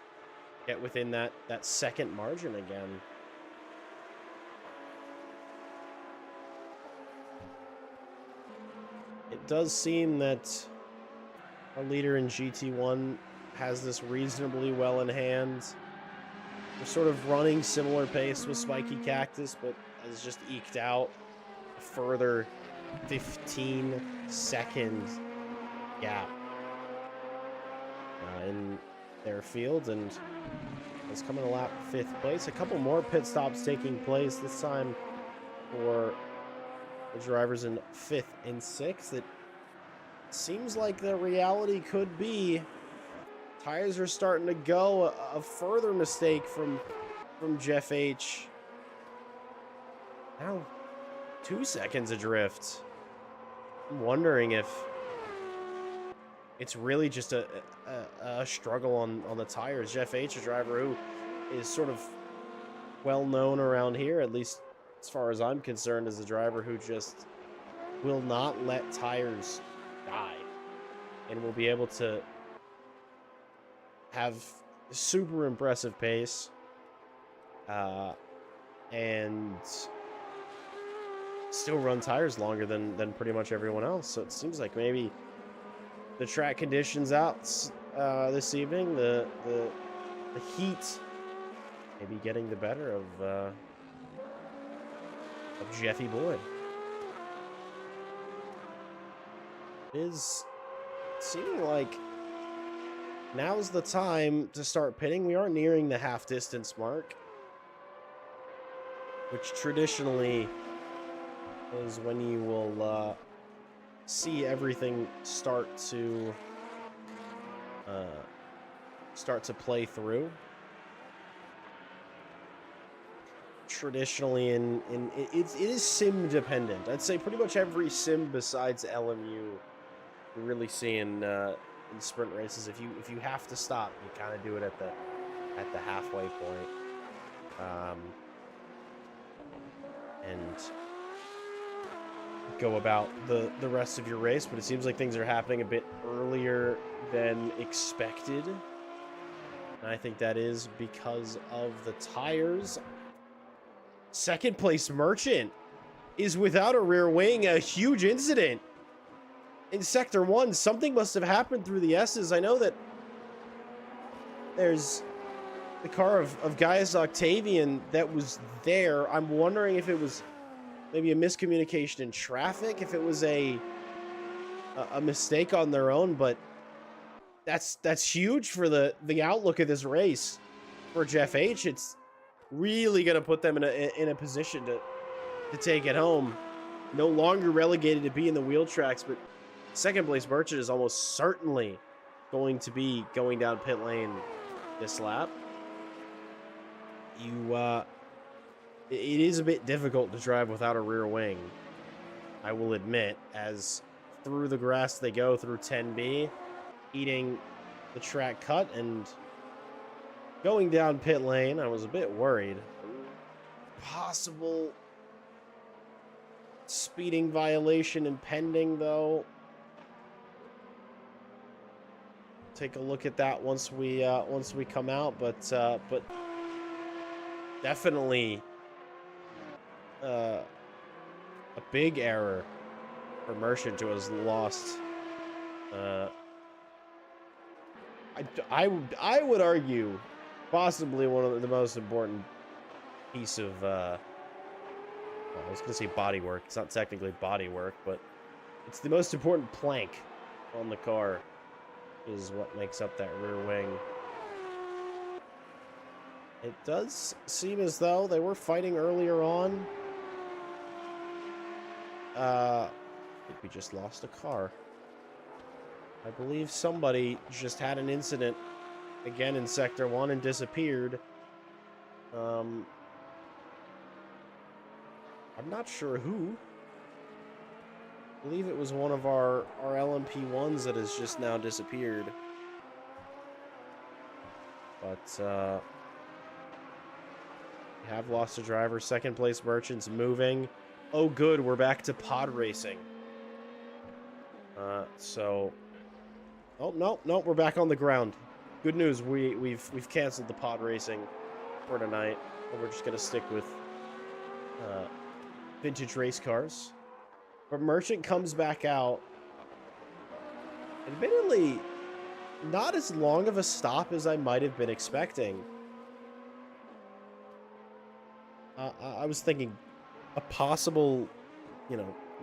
get within that second margin again? It does seem that our leader in GT1 has this reasonably well in hand. We're sort of running similar pace with Spiky Cactus, but has just eked out a further 15-second gap in their field, and it's coming to lap 5th place. A couple more pit stops taking place, this time for the drivers in 5th and 6th. It seems like the reality could be tires are starting to go. A further mistake from Jeff H. Now 2 seconds adrift. I'm wondering if it's really just a struggle on the tires. Jeff H, a driver who is sort of well known around here, at least as far as I'm concerned, as a driver who just will not let tires die and will be able to have super impressive pace and still run tires longer than pretty much everyone else. So it seems like maybe the track conditions out this evening, the heat maybe getting the better of Jeffy Boy. It is seeming like now's the time to start pitting. We are nearing the half distance mark, which traditionally is when you will see everything start to play through. Traditionally, it is sim dependent. I'd say pretty much every sim besides LMU, you're really seeing in sprint races. If you have to stop, you kind of do it at the halfway point, and go about the rest of your race. But it seems like things are happening a bit earlier than expected, and I think that is because of the tires. Second place Merchant is without a rear wing, a huge incident in Sector 1. Something must have happened through the S's. I know that there's the car of Gaius Octavian that was there. I'm wondering if it was maybe a miscommunication in traffic, if it was a mistake on their own, but that's huge for the outlook of this race for Jeff H. It's really going to put them in a position to take it home. No longer relegated to be in the wheel tracks, but second place Merchant is almost certainly going to be going down pit lane this lap. It is a bit difficult to drive without a rear wing, I will admit, as through the grass they go through 10B, eating the track cut and going down pit lane. I was a bit worried. Possible speeding violation impending, though. Take a look at that once we come out, but definitely a big error for Merchant to have lost. I would argue possibly one of the most important piece of well, I was gonna say body work. It's not technically body work, but it's the most important plank on the car is what makes up that rear wing. It does seem as though they were fighting earlier on. I think we just lost a car. I believe somebody just had an incident again in Sector 1 and disappeared. I'm not sure who. I believe it was one of our LMP1s that has just now disappeared. But we have lost a driver. Second place Merchants moving. Oh good, we're back to pod racing. So oh no, we're back on the ground. Good news, we've canceled the pod racing for tonight. And we're just gonna stick with vintage race cars. But Merchant comes back out. Admittedly, not as long of a stop as I might have been expecting. I was thinking a possible,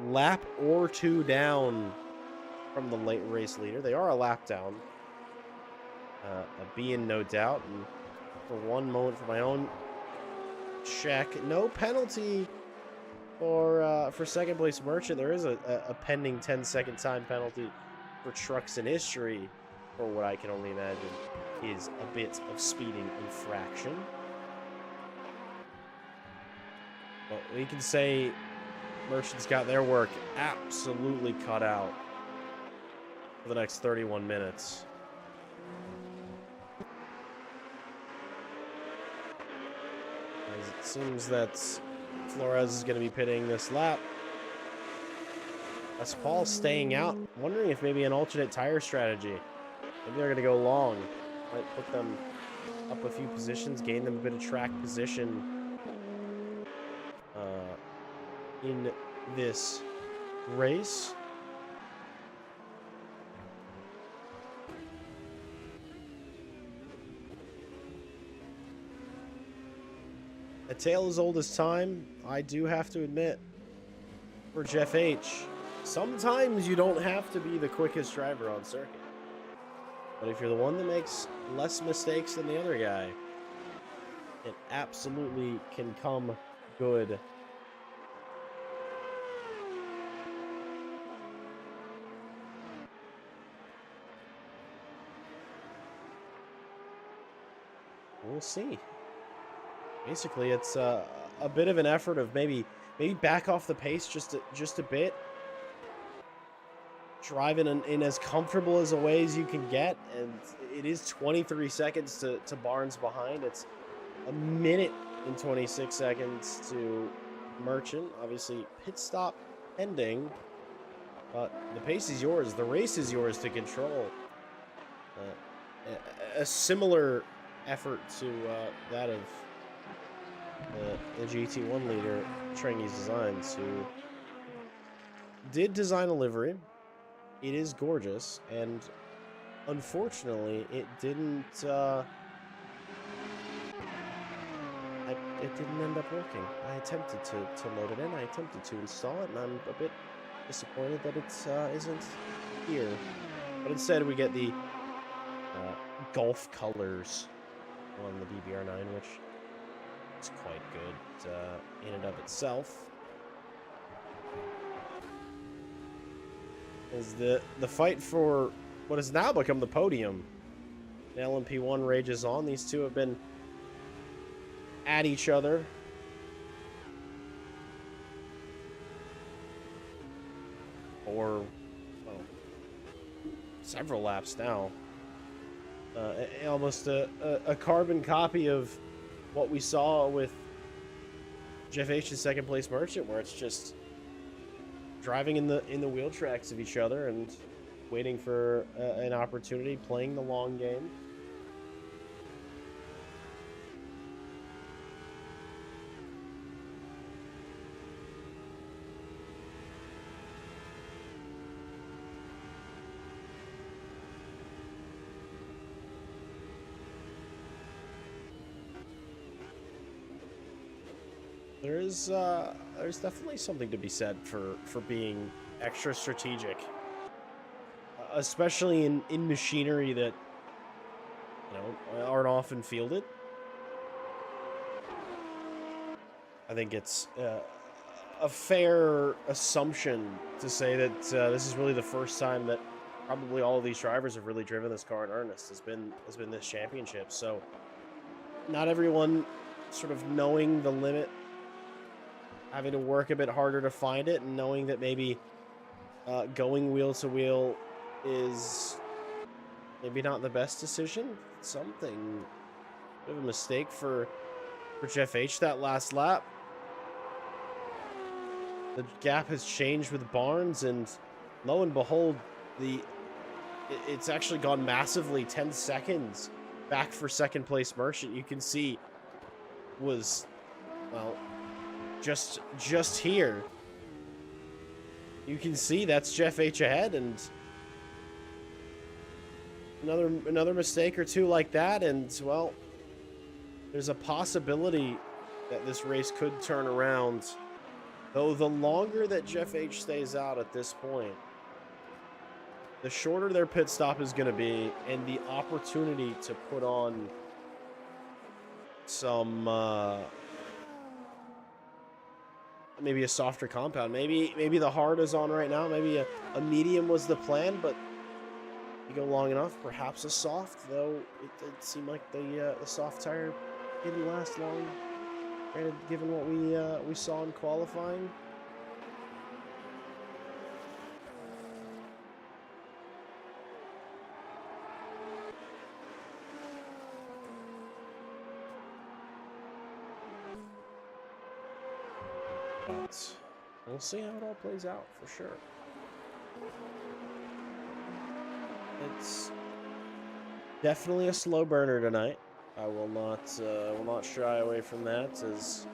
lap or two down from the late race leader. They are a lap down. A B in no doubt. And for one moment, for my own check, no penalty for second place Merchant. There is a pending 10-second time penalty for trucks in history for what I can only imagine is a bit of speeding infraction. But we can say Merchant's got their work absolutely cut out for the next 31 minutes. As it seems that Flores is going to be pitting this lap. That's Paul staying out. I'm wondering if maybe an alternate tire strategy. Maybe they're going to go long. Might put them up a few positions, gain them a bit of track position in this race. A tale as old as time, I do have to admit, for Jeff H, sometimes you don't have to be the quickest driver on circuit. But if you're the one that makes less mistakes than the other guy, it absolutely can come good. We'll see. Basically, it's a bit of an effort of maybe back off the pace just a bit. Driving in as comfortable as a way as you can get, and it is 23 seconds to Barnes behind. It's a minute and 26 seconds to Merchant. Obviously, pit stop pending, but the pace is yours. The race is yours to control. A similar effort to that of the GT1 leader, Trengy's Designs, who did design a livery. It is gorgeous, and unfortunately, it didn't. It didn't end up working. I attempted to load it in. I attempted to install it, and I'm a bit disappointed that it isn't here. But instead, we get the Gulf colors on the DBR9, which is quite good in and of itself. As the fight for what has now become the podium, the LMP1 rages on. These two have been at each other for, well, several laps now. Almost a carbon copy of what we saw with Jeff H's second place Merchant, where it's just driving in the wheel tracks of each other and waiting for an opportunity, playing the long game. There's definitely something to be said for being extra strategic, especially in machinery that, you know, aren't often fielded. I think it's a fair assumption to say that this is really the first time that probably all of these drivers have really driven this car in earnest. Has been this championship. So not everyone sort of knowing the limit, having to work a bit harder to find it, and knowing that maybe going wheel to wheel is maybe not the best decision. Something, bit of a mistake for Jeff H that last lap. The gap has changed with Barnes, and lo and behold, it's actually gone massively. 10 seconds back for second place Merchant. You can see was, well, just here. You can see that's Jeff H ahead, and another mistake or two like that, and, well, there's a possibility that this race could turn around. Though the longer that Jeff H stays out at this point, the shorter their pit stop is going to be, and the opportunity to put on some maybe a softer compound. Maybe the hard is on right now. Maybe a medium was the plan, but you go long enough, perhaps a soft, though it did seem like the soft tire didn't last long, granted, given what we saw in qualifying. But we'll see how it all plays out for sure. It's definitely a slow burner tonight. I will not shy away from that, as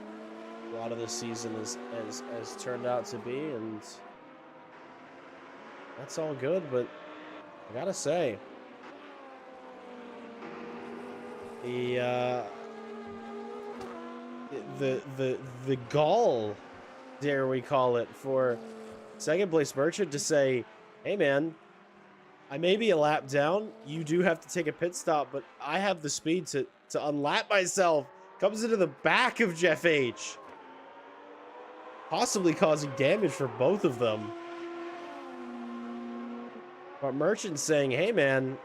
a lot of this season has turned out to be, and that's all good. But I gotta say, the the gall, dare we call it, for second place Merchant to say, hey man, I may be a lap down. You do have to take a pit stop, but I have the speed to unlap myself. Comes into the back of Jeff H, possibly causing damage for both of them. But Merchant saying, hey man,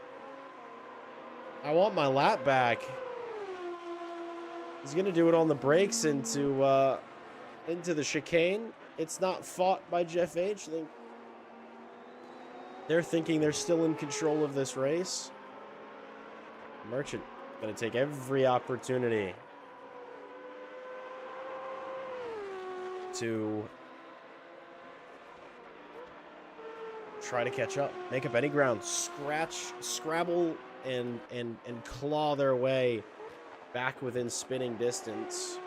I want my lap back. He's gonna do it on the brakes into the chicane. It's not fought by Jeff H. They're thinking they're still in control of this race. Merchant gonna take every opportunity to try to catch up, make up any ground, scrabble, and claw their way back within spinning distance.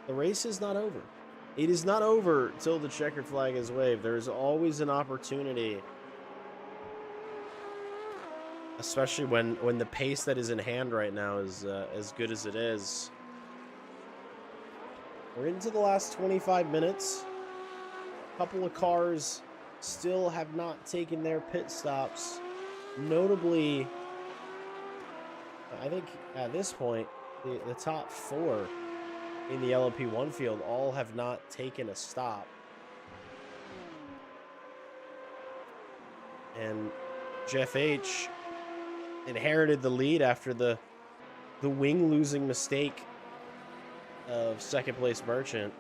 The race is not over. It is not over till the checkered flag is waved. There is always an opportunity, especially when the pace that is in hand right now is as good as it is. We're into the last 25 minutes. A couple of cars still have not taken their pit stops. Notably, I think at this point, the top four in the LMP1 field all have not taken a stop. And Jeff H inherited the lead after the wing losing mistake of second place Merchant.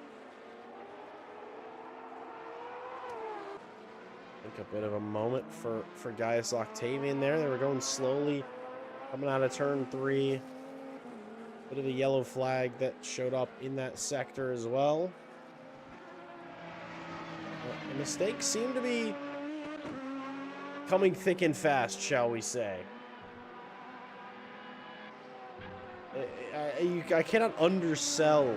I think a bit of a moment for Gaius Octavian there. They were going slowly, coming out of turn 3. Bit of a yellow flag that showed up in that sector as well. The mistakes seem to be coming thick and fast, shall we say. I cannot undersell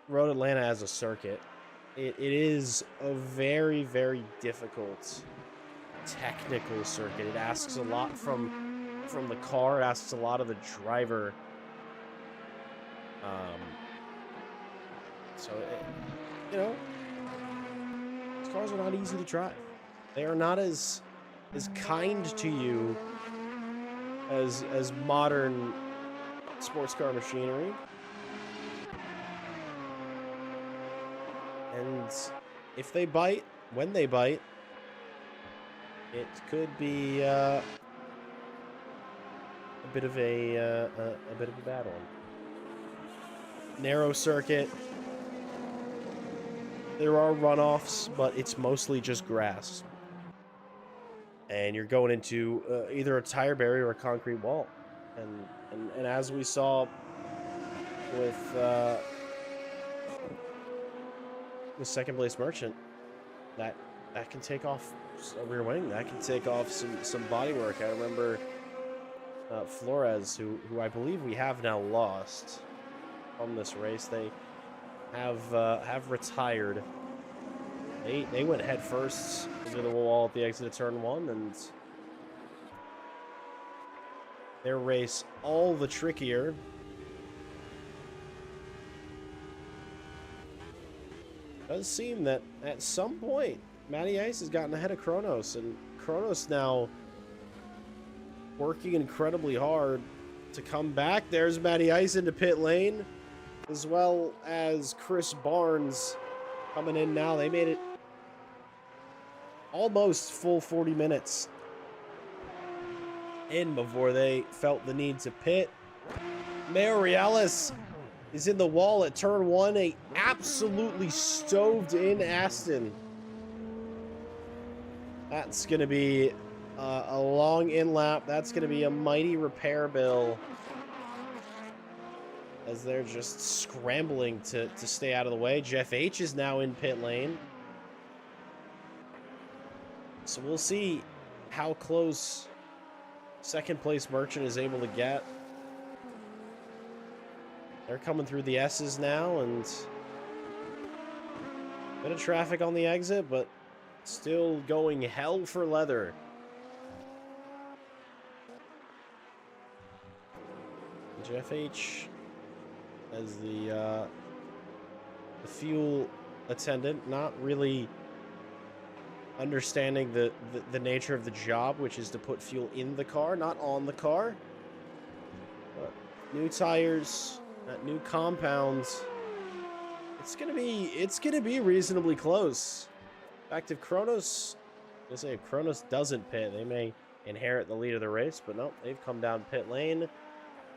Road Atlanta as a circuit. It is a very, very difficult technical circuit. It asks a lot from the car. It asks a lot of the driver. So, you know, these cars are not easy to drive. They are not as kind to you as modern sports car machinery. And if they bite, when they bite, it could be a bit of a bad one. Narrow circuit. There are runoffs, but it's mostly just grass. And you're going into either a tire barrier or a concrete wall. And as we saw with the second place Merchant, that can take off a rear wing. That can take off some body work. I remember Flores, who I believe we have now lost from this race. They have retired. They went head first into the wall at the exit of turn 1, and their race all the trickier. It does seem that at some point Matty Ice has gotten ahead of Kronos, and Kronos now working incredibly hard to come back. There's Matty Ice into pit lane, as well as Chris Barnes coming in now. They made it almost full 40 minutes in before they felt the need to pit. Mayor Reales is in the wall at turn 1, a absolutely stoved in Aston. That's going to be a long in-lap. That's going to be a mighty repair bill, as they're just scrambling to stay out of the way. Jeff H is now in pit lane. So we'll see how close second place Merchant is able to get. They're coming through the S's now, and a bit of traffic on the exit, but still going hell for leather Jeff H as the fuel attendant, not really understanding the nature of the job, which is to put fuel in the car, not on the car. But new tires, new compounds. It's gonna be reasonably close. In fact, if Kronos doesn't pit, they may inherit the lead of the race, but no, they've come down pit lane.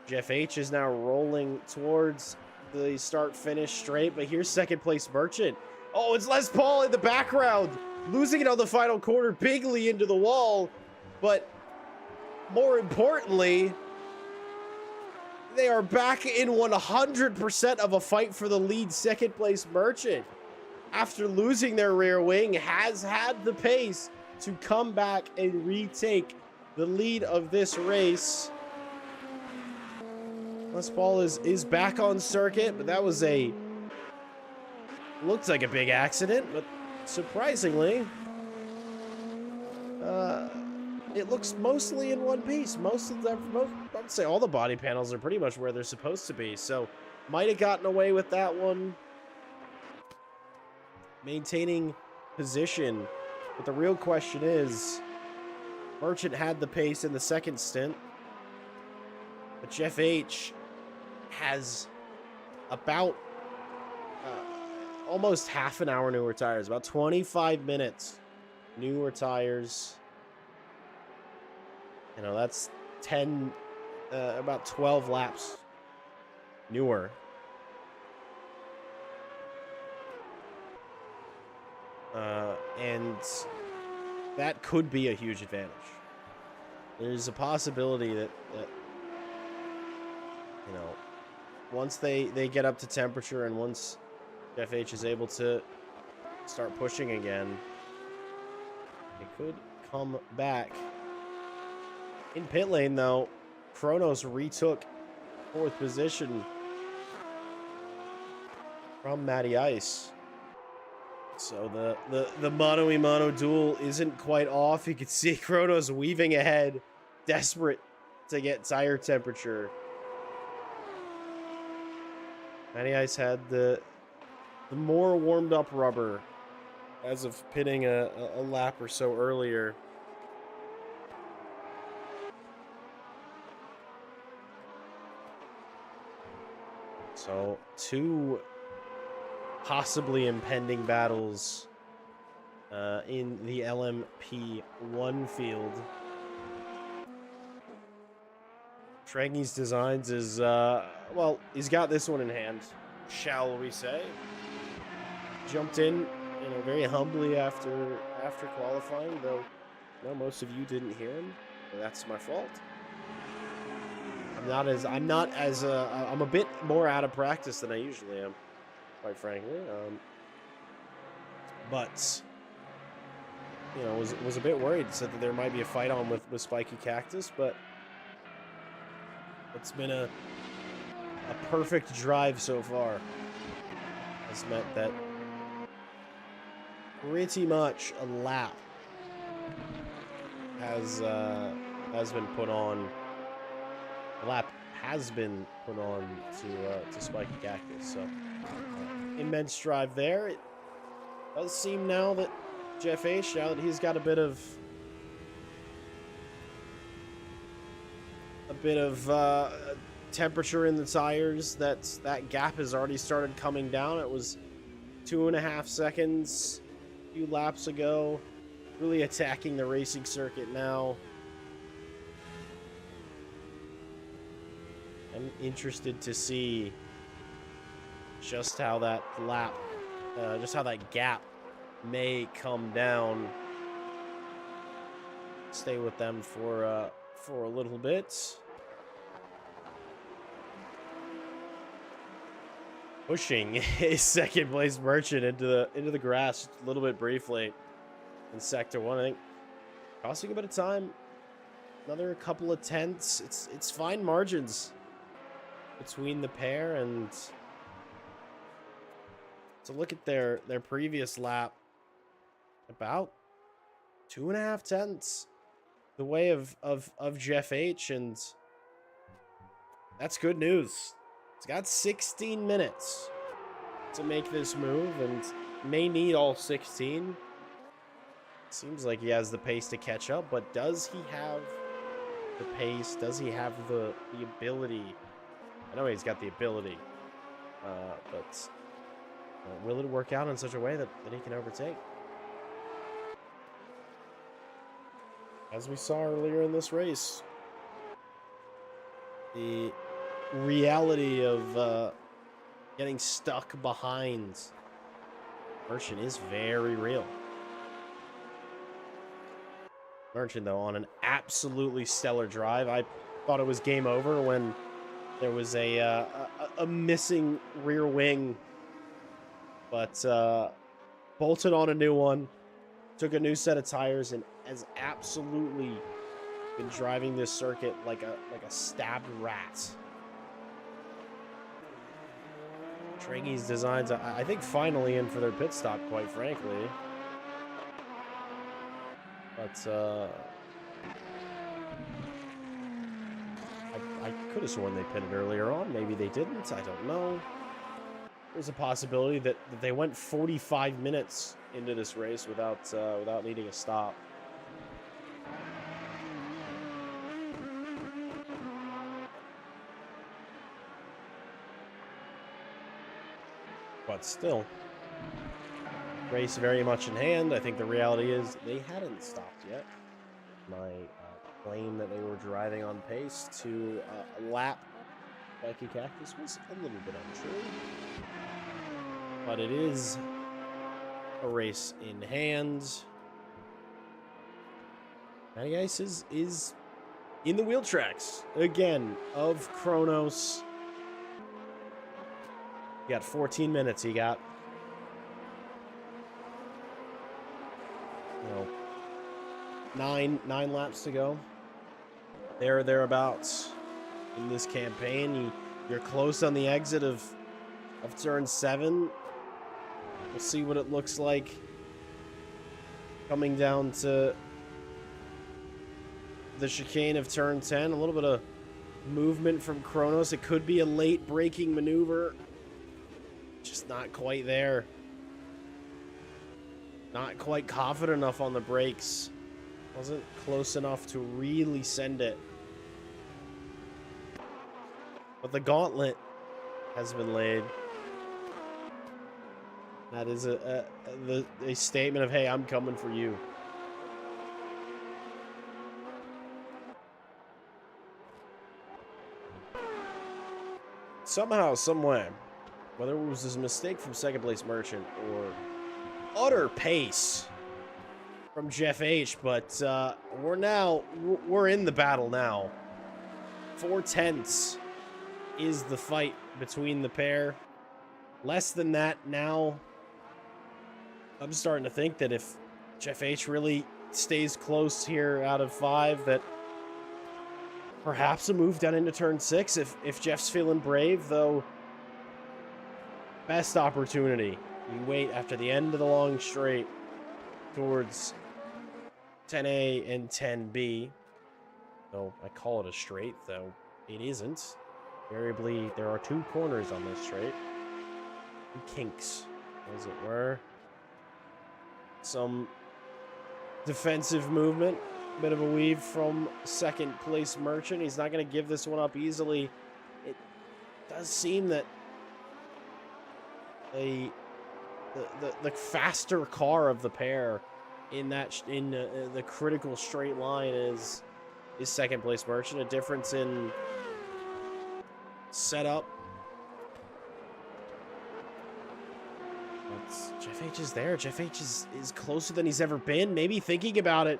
Jeff H is now rolling towards the start-finish straight, but here's second place Merchant. Oh, it's Les Paul in the background, losing it on the final corner, bigly into the wall, but more importantly, they are back in 100% of a fight for the lead. Second place Merchant, after losing their rear wing, has had the pace to come back and retake the lead of this race. Les Paul is back on circuit, but that was looked like a big accident, but surprisingly, it looks mostly in one piece. I'd say all the body panels are pretty much where they're supposed to be, so might have gotten away with that one. Maintaining position, but the real question is, Merchant had the pace in the second stint, but Jeff H has about almost half an hour newer tires, about 25 minutes newer tires. You know, that's about 12 laps newer. And that could be a huge advantage. There's a possibility that you know, once they get up to temperature and once Jeff H is able to start pushing again, it could come back. In pit lane, though, Kronos retook fourth position from Matty Ice. So the mono-y-mono duel isn't quite off. You can see Kronos weaving ahead, desperate to get tire temperature. Matty Ice had the more warmed up rubber as of pitting a lap or so earlier. So two possibly impending battles in the LMP1 field. Trangi's Designs is, well, he's got this one in hand, shall we say. Jumped in, you know, very humbly after qualifying, though, you know, most of you didn't hear him, but that's my fault. I'm a bit more out of practice than I usually am, quite frankly. But, you know, was a bit worried. Said that there might be a fight on with Spiky Cactus, but it's been a perfect drive so far. Has meant that pretty much a lap has been put on. A lap has been put on to Spiky Cactus. So immense drive there. It does seem now that Jeff H, now that he's got a bit of temperature in the tires, that gap has already started coming down. It was 2.5 seconds a few laps ago. Really attacking the racing circuit now. I'm interested to see just how that gap may come down. Stay with them for a little bit. Pushing a second place Merchant into the grass a little bit briefly in sector 1. I think costing a bit of time. Another couple of tenths. It's fine margins between the pair, and to look at their previous lap, about 2.5 tenths the way of Jeff H, and That's good news. He's got 16 minutes to make this move and may need all 16. Seems like he has the pace to catch up, but does he have the pace? Does he have the ability? I know he's got the ability, but will it work out in such a way that he can overtake? As we saw earlier in this race, the reality of getting stuck behind Merchant is very real. Merchant, though, on an absolutely stellar drive. I thought it was game over when there was a missing rear wing, but bolted on a new one, took a new set of tires, and has absolutely been driving this circuit like a stabbed rat. Tragie's designs, I think, finally in for their pit stop, quite frankly. But I could have sworn they pitted earlier on. Maybe they didn't. I don't know. There's a possibility that they went 45 minutes into this race without needing a stop. But still, race very much in hand. I think the reality is they hadn't stopped yet. My claim that they were driving on pace to lap Spiky Cactus was a little bit untrue. But it is a race in hand. Matty Ice is in the wheel tracks again of Kronos. He got 14 minutes. He got, nine laps to go. Thereabouts in this campaign. You're close on the exit of turn 7. We'll see what it looks like coming down to the chicane of turn 10. A little bit of movement from Kronos. It could be a late braking maneuver. Just not quite there. Not quite confident enough on the brakes. Wasn't close enough to really send it. But the gauntlet has been laid. That is a statement of, hey, I'm coming for you. Somehow, someway, whether it was his mistake from second place Merchant or utter pace from Jeff H, but we're in the battle now. 4/10 is the fight between the pair. Less than that now. I'm starting to think that if Jeff H really stays close here out of 5, that perhaps a move down into turn 6 if Jeff's feeling brave, though. Best opportunity. You wait after the end of the long straight towards 10A and 10B. So I call it a straight, though it isn't. Variably, there are 2 corners on this straight. 2 kinks, as it were. Some defensive movement. Bit of a weave from second place Merchant. He's not going to give this one up easily. It does seem that the faster car of the pair in the critical straight line is second place Merchant. A difference in setup. But Jeff H is there. Jeff H is closer than he's ever been. Maybe thinking about it.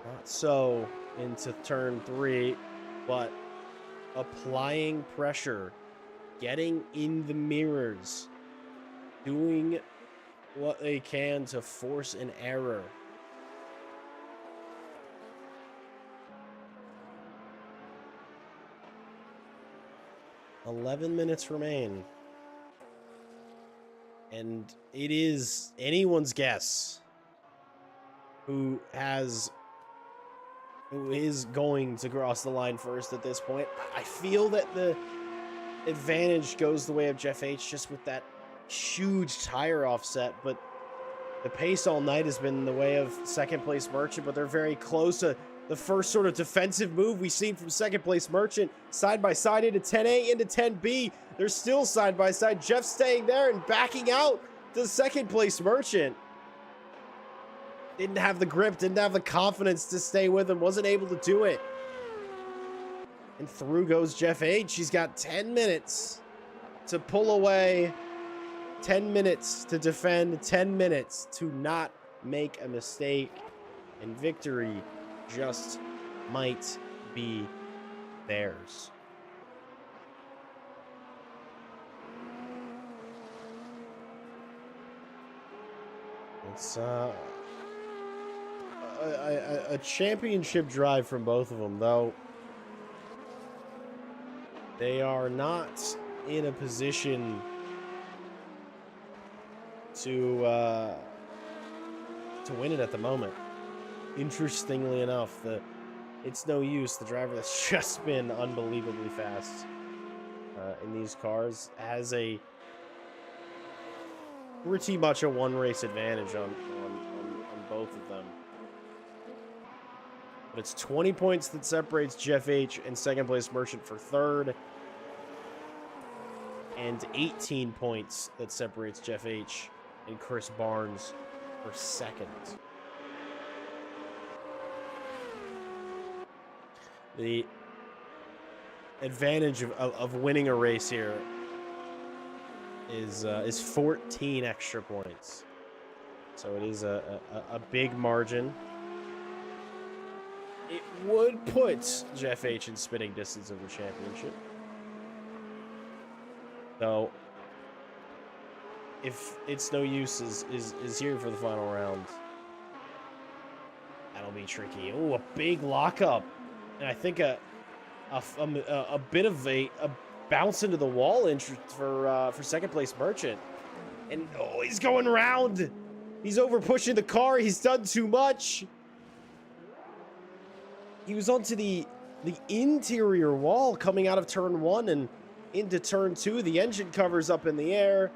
Not so into turn 3, but applying pressure, getting in the mirrors, doing what they can to force an error. "11 minutes remain. And it is anyone's guess who has who is going to cross the line first at this point. I feel that the advantage goes the way of Jeff H just with that huge tire offset, but the pace all night has been in the way of second place Merchant, but they're very close to the first sort of defensive move we've seen from second place Merchant. Side by side into 10A, into 10B. They're still side by side. Jeff staying there and backing out to the second place Merchant. Didn't have the grip, didn't have the confidence to stay with him, wasn't able to do it. And through goes Jeff H. He's got 10 minutes to pull away, 10 minutes to defend, 10 minutes to not make a mistake. And victory just might be theirs. It's a championship drive from both of them, though they are not in a position to win it at the moment. Interestingly enough, it's no use. The driver that's just been unbelievably fast in these cars has a pretty much a one race advantage on both of them. But it's 20 points that separates Jeff H and second place Merchant for third, and 18 points that separates Jeff H and Chris Barnes for second. The advantage of winning a race here is 14 extra points. So it is a big margin. It would put Jeff H in spitting distance of the championship. Though, if it's no use is here for the final round, that'll be tricky. Oh, a big lockup. And I think a bit of a bounce into the wall interest for second place Merchant. And oh, he's going around. He's over pushing the car. He's done too much. He was onto the interior wall coming out of turn 1 and into turn 2. The engine cover's up in the air.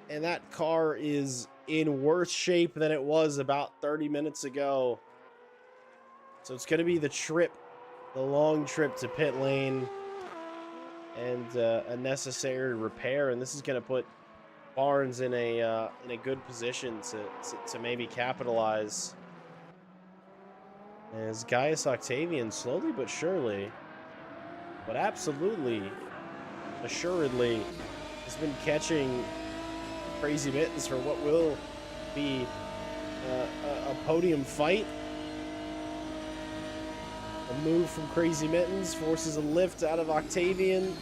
And that car is in worse shape than it was about 30 minutes ago. So it's going to be the long trip to pit lane and a necessary repair. And this is going to put Barnes in a good position to maybe capitalize, as Gaius Octavian slowly but surely, but absolutely assuredly, has been catching Crazy Mittens for what will be a podium fight. A move from Crazy Mittens forces a lift out of Octavian.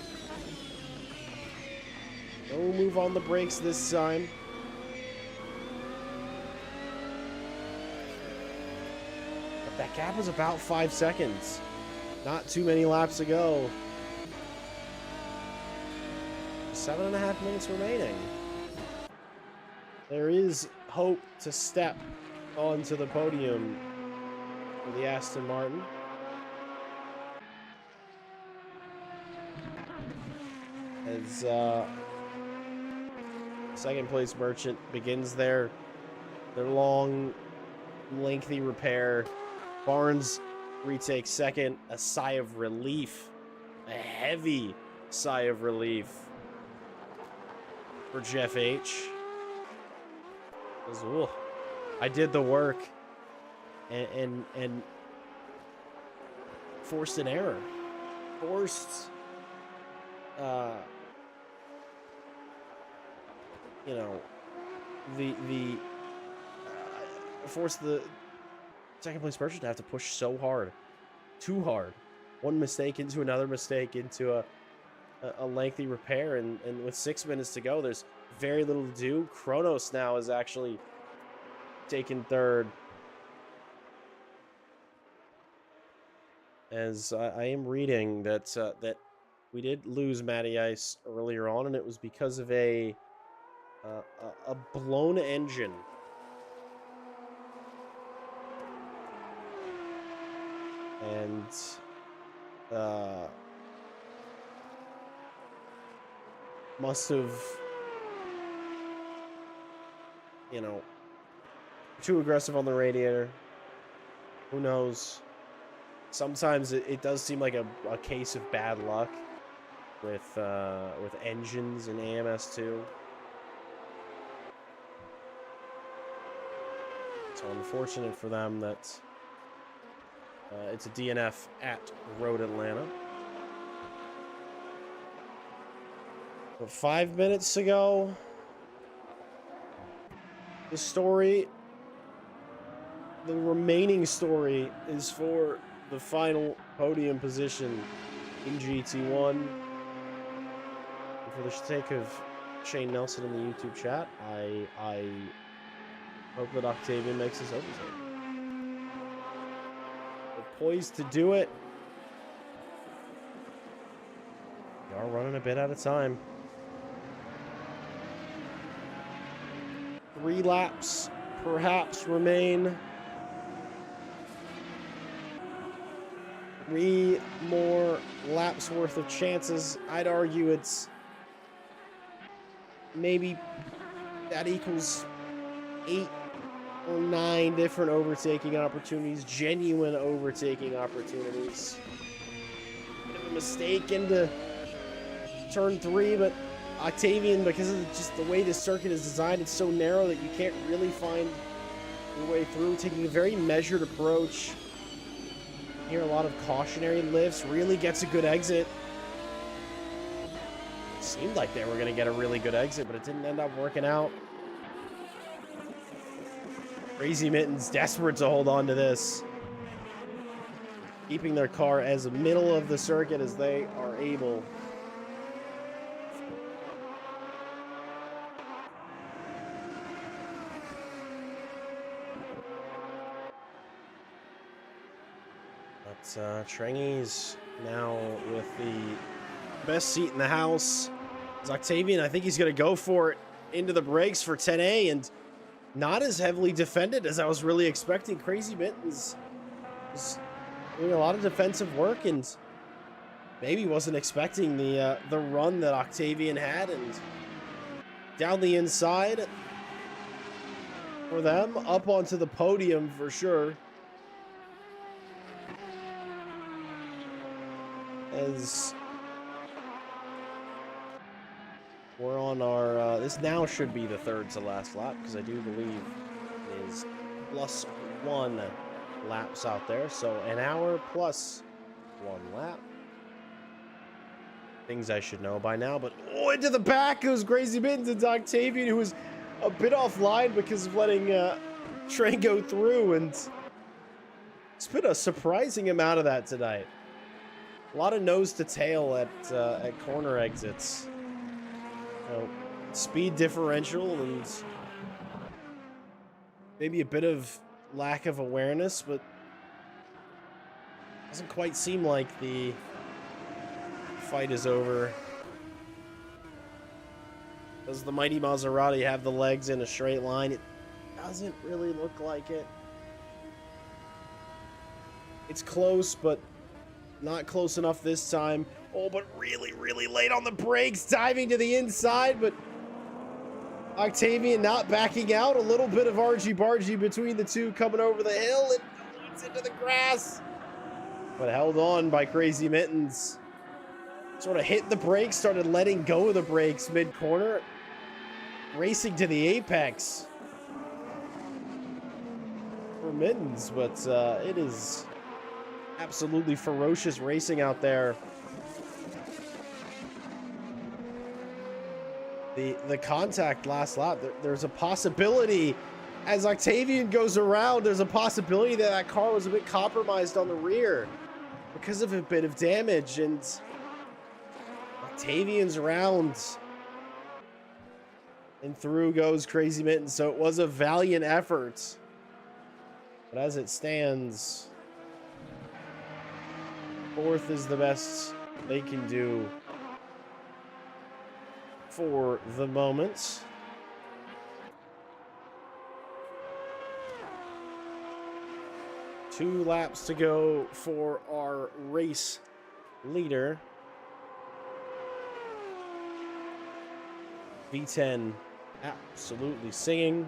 No move on the brakes this time. But that gap was about 5 seconds. Not too many laps ago. 7.5 minutes remaining. There is hope to step onto the podium for the Aston Martin. As second place Merchant begins their long, lengthy repair. Barnes retakes second. A sigh of relief. A heavy sigh of relief for Jeff H. Ooh, I did the work and forced an error. Forced forced the second place Merchant to have to push so hard, too hard. One mistake into another mistake into a lengthy repair, and with 6 minutes to go, there's very little to do. Kronos now is actually taken third, as I am reading that that we did lose Matty Ice earlier on, and it was because of a blown engine. and must have, you know, too aggressive on the radiator. Who knows? Sometimes it does seem like a case of bad luck with engines in AMS2. So unfortunate for them that it's a DNF at Road Atlanta. But 5 minutes ago, the remaining story is for the final podium position in GT1. And for the sake of Shane Nelson in the YouTube chat, I hope that Octavian makes his overtake. They're poised to do it. They are running a bit out of time. 3 laps perhaps remain. 3 more laps worth of chances. I'd argue it's maybe that equals 8 or 9 different overtaking opportunities, genuine overtaking opportunities. Bit of a mistake into turn 3, but Octavian, because of just the way this circuit is designed, it's so narrow that you can't really find your way through, taking a very measured approach. Here, a lot of cautionary lifts, really gets a good exit. Seemed like they were going to get a really good exit, but it didn't end up working out. Crazy Mittens desperate to hold on to this, keeping their car as middle of the circuit as they are able. But Trengy's now with the best seat in the house. It's Octavian, I think he's going to go for it into the brakes for 10A, and not as heavily defended as I was really expecting. Crazy Mittens was doing a lot of defensive work and maybe wasn't expecting the run that Octavian had, and down the inside for them, up onto the podium for sure. As we're on our, this now should be the 3rd to last lap, because I do believe it is +1 laps out there. So an hour plus 1 lap. Things I should know by now, but oh, into the back goes Crazy Mittens and Octavian, who was a bit offline because of letting train go through, and it's been a surprising amount of that tonight. A lot of nose to tail at corner exits. You know, speed differential and maybe a bit of lack of awareness, but doesn't quite seem like the fight is over. Does the mighty Maserati have the legs in a straight line? It doesn't really look like it. It's close, but not close enough this time. Oh, but really, really late on the brakes, diving to the inside, but Octavian not backing out. A little bit of argy-bargy between the two coming over the hill. It leads into the grass, but held on by Crazy Mittens. Sort of hit the brakes, started letting go of the brakes mid-corner, racing to the apex for Mittens, but it is absolutely ferocious racing out there. The contact last lap, there's a possibility as Octavian goes around, there's a possibility that that car was a bit compromised on the rear because of a bit of damage, and Octavian's around and through goes Crazy Mittens. So it was a valiant effort, but as it stands, 4th is the best they can do for the moment. 2 laps to go for our race leader. V10 absolutely singing.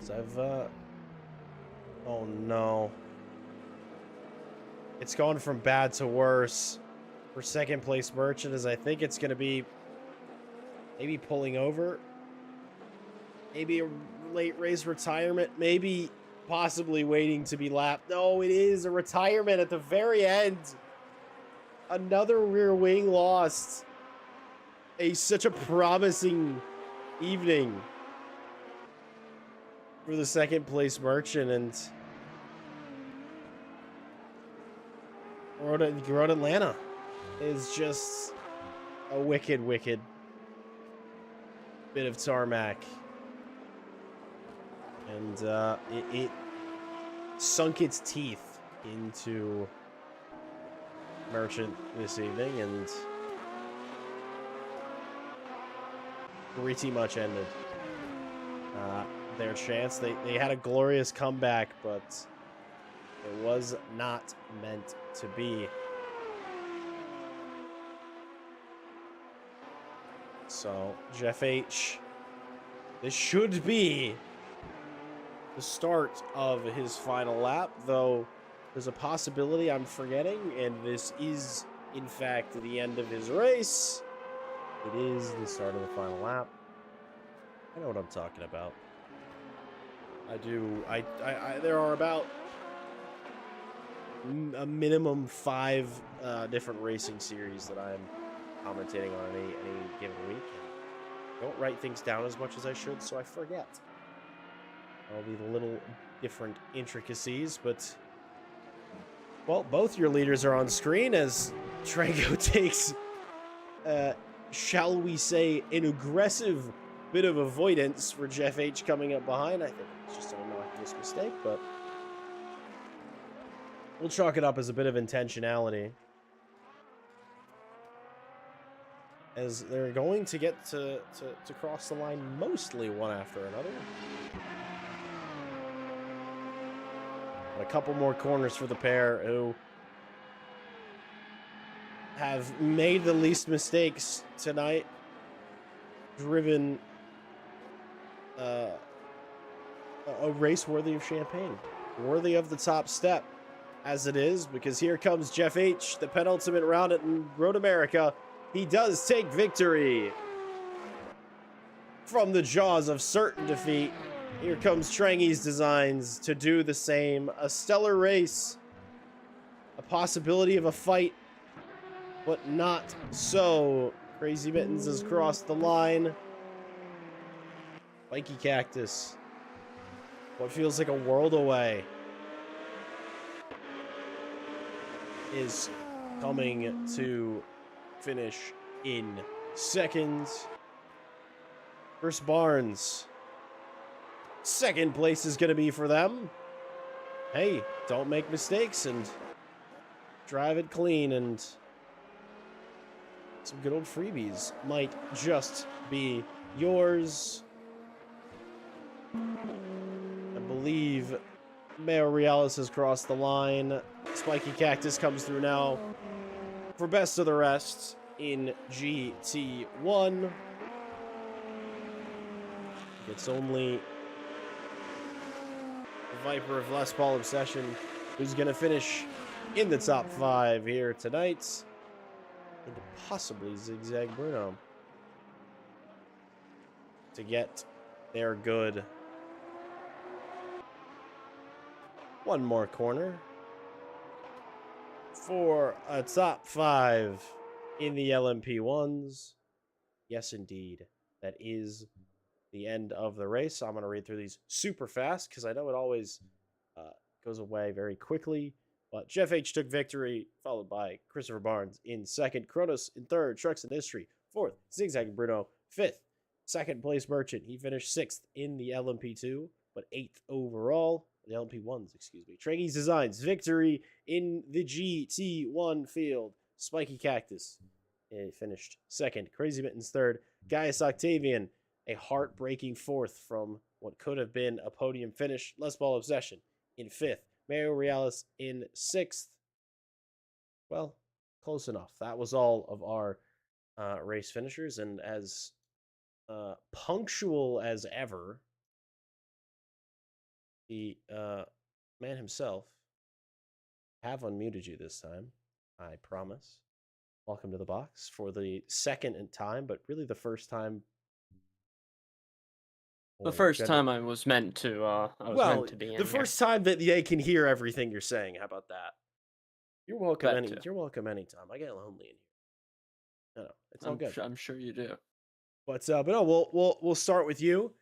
So oh no. It's gone from bad to worse for second place Merchant, as I think it's going to be maybe pulling over. Maybe a late race retirement. Maybe possibly waiting to be lapped. No, it is a retirement at the very end. Another rear wing lost. Such a promising evening for the second place Merchant, and Road Atlanta is just a wicked bit of tarmac. And it sunk its teeth into Merchant this evening, and pretty much ended their chance. They had a glorious comeback, but it was not meant to be. So, Jeff H., this should be the start of his final lap, though there's a possibility I'm forgetting, and this is, in fact, the end of his race. It is the start of the final lap. I know what I'm talking about. I do. There are about a minimum 5 different racing series that I'm commentating on any given week. I don't write things down as much as I should, so I forget. All the little different intricacies, but well, both your leaders are on screen as Trango takes, shall we say, an aggressive bit of avoidance for Jeff H coming up behind. I think it's just an innocuous mistake, but we'll chalk it up as a bit of intentionality, as they're going to get to cross the line mostly one after another. A couple more corners for the pair who have made the least mistakes tonight, driven a race worthy of champagne, worthy of the top step, as it is, because here comes Jeff H., the penultimate round at Road America. He does take victory from the jaws of certain defeat. Here comes Trangy's Designs to do the same. A stellar race. A possibility of a fight, but not so. Crazy Mittens has crossed the line. Spiky Cactus. What feels like a world away is coming to finish in second. Chris Barnes. Second place is going to be for them. Hey, don't make mistakes and drive it clean, and some good old freebies might just be yours. I believe Mayo Reales has crossed the line. Spiky Cactus comes through now for best of the rest in GT1. It's only Viper of Les Paul Obsession who's going to finish in the top 5 here tonight, and possibly Zigzag Bruno to get their good. One more corner for a top 5 in the LMP1s. Yes, indeed. That is the end of the race. I'm going to read through these super fast because I know it always goes away very quickly. But Jeff H took victory, followed by Christopher Barnes in second, Kronos in third, Trucks in History fourth, Zigzag Bruno fifth, second place Merchant. He finished 6th in the LMP2, but 8th overall. The LMP1s, excuse me. Trangy's Designs, victory in the GT1 field. Spiky Cactus finished 2nd. Crazy Mittens 3rd. Gaius Octavian, a heartbreaking 4th from what could have been a podium finish. Les Ball Obsession in 5th. Mario Reales in 6th. Well, close enough. That was all of our race finishers. And as punctual as ever, the man himself have unmuted you this time. I promise. Welcome to the box for the second time, but really the first time. The first time I was meant to, be in the here. first time that they can hear everything you're saying. How about that? You're welcome. You're welcome anytime. I get lonely in here. No, it's all good. I'm sure you do. But no, we'll start with you.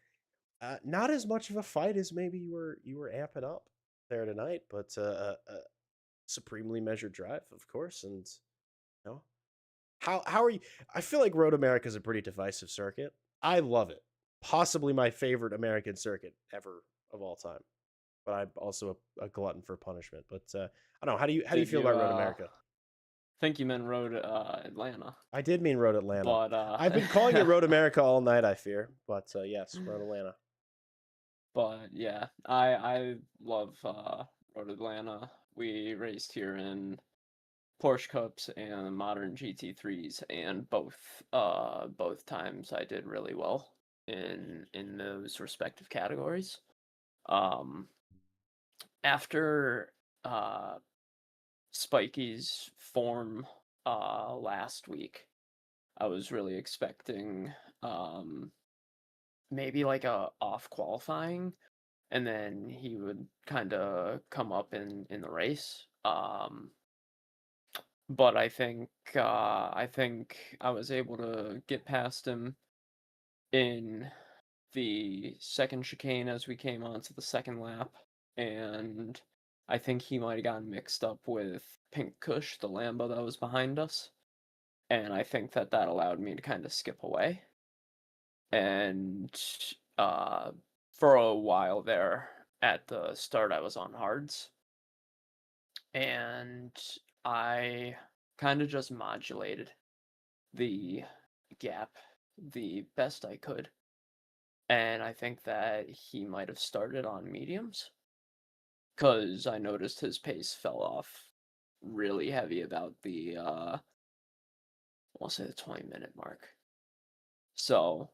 Not as much of a fight as maybe you were amping up there tonight, but a supremely measured drive, of course. And you know, how are you? I feel like Road America is a pretty divisive circuit. I love it. Possibly my favorite American circuit ever of all time. But I'm also a glutton for punishment. But I don't know. How do you feel about Road America? I think you meant Road Atlanta. I did mean Road Atlanta. But I've been calling it Road America all night, I fear. But yes, Road Atlanta. But yeah, I love Road Atlanta. We raced here in Porsche Cups and modern GT3s, and both times I did really well in those respective categories. After Spikey's form last week, I was really expecting maybe like a off qualifying, and then he would kind of come up in the race. But I think I was able to get past him in the second chicane as we came onto the second lap, and I think he might have gotten mixed up with Pink Kush, the Lambo that was behind us, and I think that allowed me to kind of skip away. And for a while there at the start, I was on hards, and I kind of just modulated the gap the best I could. And I think that he might have started on mediums, because I noticed his pace fell off really heavy about the, I'll say the 20-minute mark. So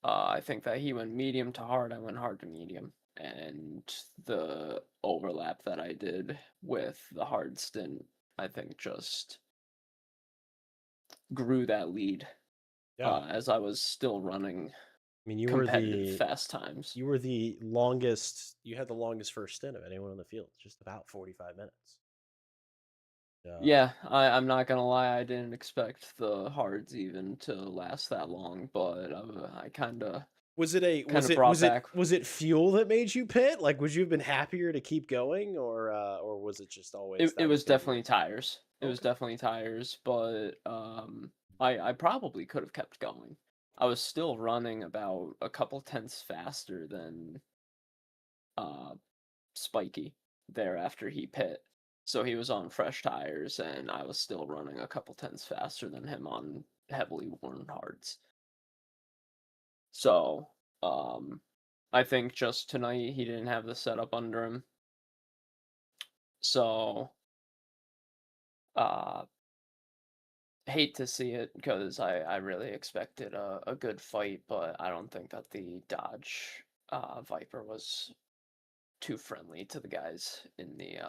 I think that he went medium to hard, I went hard to medium. And the overlap that I did with the hard stint, I think just grew that lead. As I was still running you were the fast times. You were the longest. You had the longest first stint of anyone on the field, just about 45 minutes. Yeah, I'm not gonna lie, I didn't expect the hards even to last that long, but I kind of was it fuel that made you pit? Like, would you have been happier to keep going, or was it just always? It was definitely tires. It was definitely tires, but I probably could have kept going. I was still running about a couple tenths faster than Spikey there after he pit. So he was on fresh tires, and I was still running a couple tenths faster than him on heavily worn hards. So, I think just tonight he didn't have the setup under him. So, hate to see it, because I really expected a good fight, but I don't think that the Dodge Viper was too friendly to the guys in the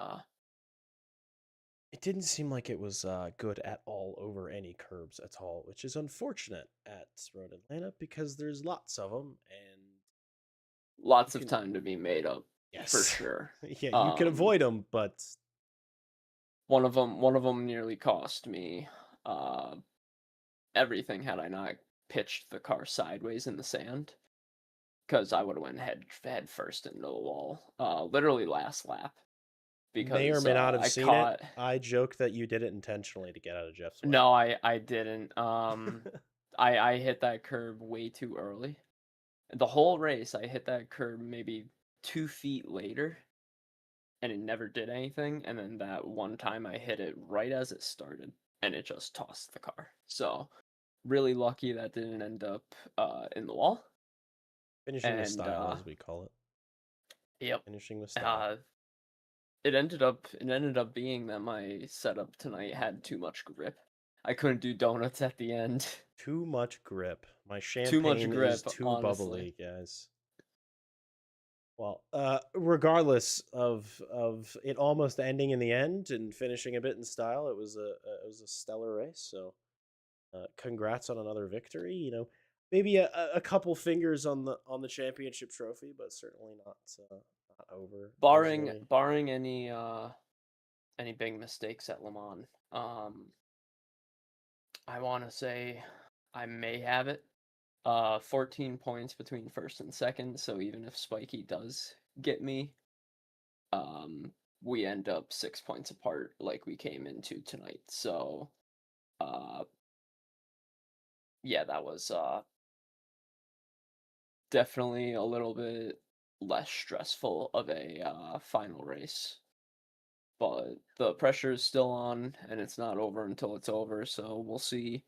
It didn't seem like it was good at all over any curbs at all, which is unfortunate at Road Atlanta because there's lots of them and lots of time to be made up. Yes, for sure. Yeah, you can avoid them, but one of them nearly cost me everything had I not pitched the car sideways in the sand, because I would have went head first into the wall, literally last lap. Because may or may not have seen it. I joked that you did it intentionally to get out of Jeff's way. No, I didn't. I hit that curb way too early. The whole race, I hit that curb maybe 2 feet later, and it never did anything. And then that one time I hit it right as it started, and it just tossed the car. So really lucky that didn't end up in the wall. Finishing with and style, as we call it. yep. Finishing with style. Uh, it ended up being that my setup tonight had too much grip. I couldn't do donuts at the end. Too much grip. My Too much champagne is grip, too honestly. bubbly, guys. Well, regardless of it almost ending in the end and finishing a bit in style, it was a stellar race. So, congrats on another victory. Maybe a couple fingers on the championship trophy, but certainly not over easily. Barring any big mistakes at Le Mans. I want to say I may have it. 14 points between first and second, so even if Spikey does get me, um, we end up 6 points apart like we came into tonight. So, uh, yeah, that was definitely a little bit less stressful of a final race. But the pressure is still on, and it's not over until it's over. So we'll see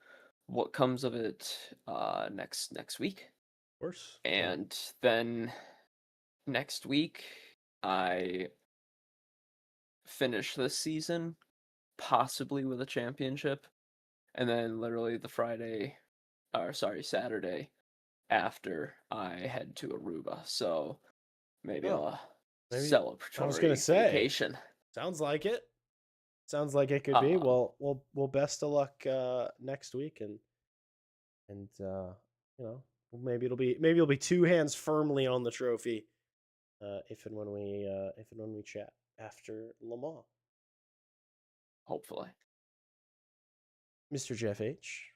what comes of it next week. Of course. And then next week, I finish this season, possibly with a championship, and then literally the Saturday after I head to Aruba. So maybe Oh, a maybe I was gonna celebratory say. vacation. Sounds like it. Sounds like it could be. Um, Well, best of luck next week, and you know, maybe it'll be two hands firmly on the trophy, if and when we chat after Le Mans. hopefully. Mr. Jeff H.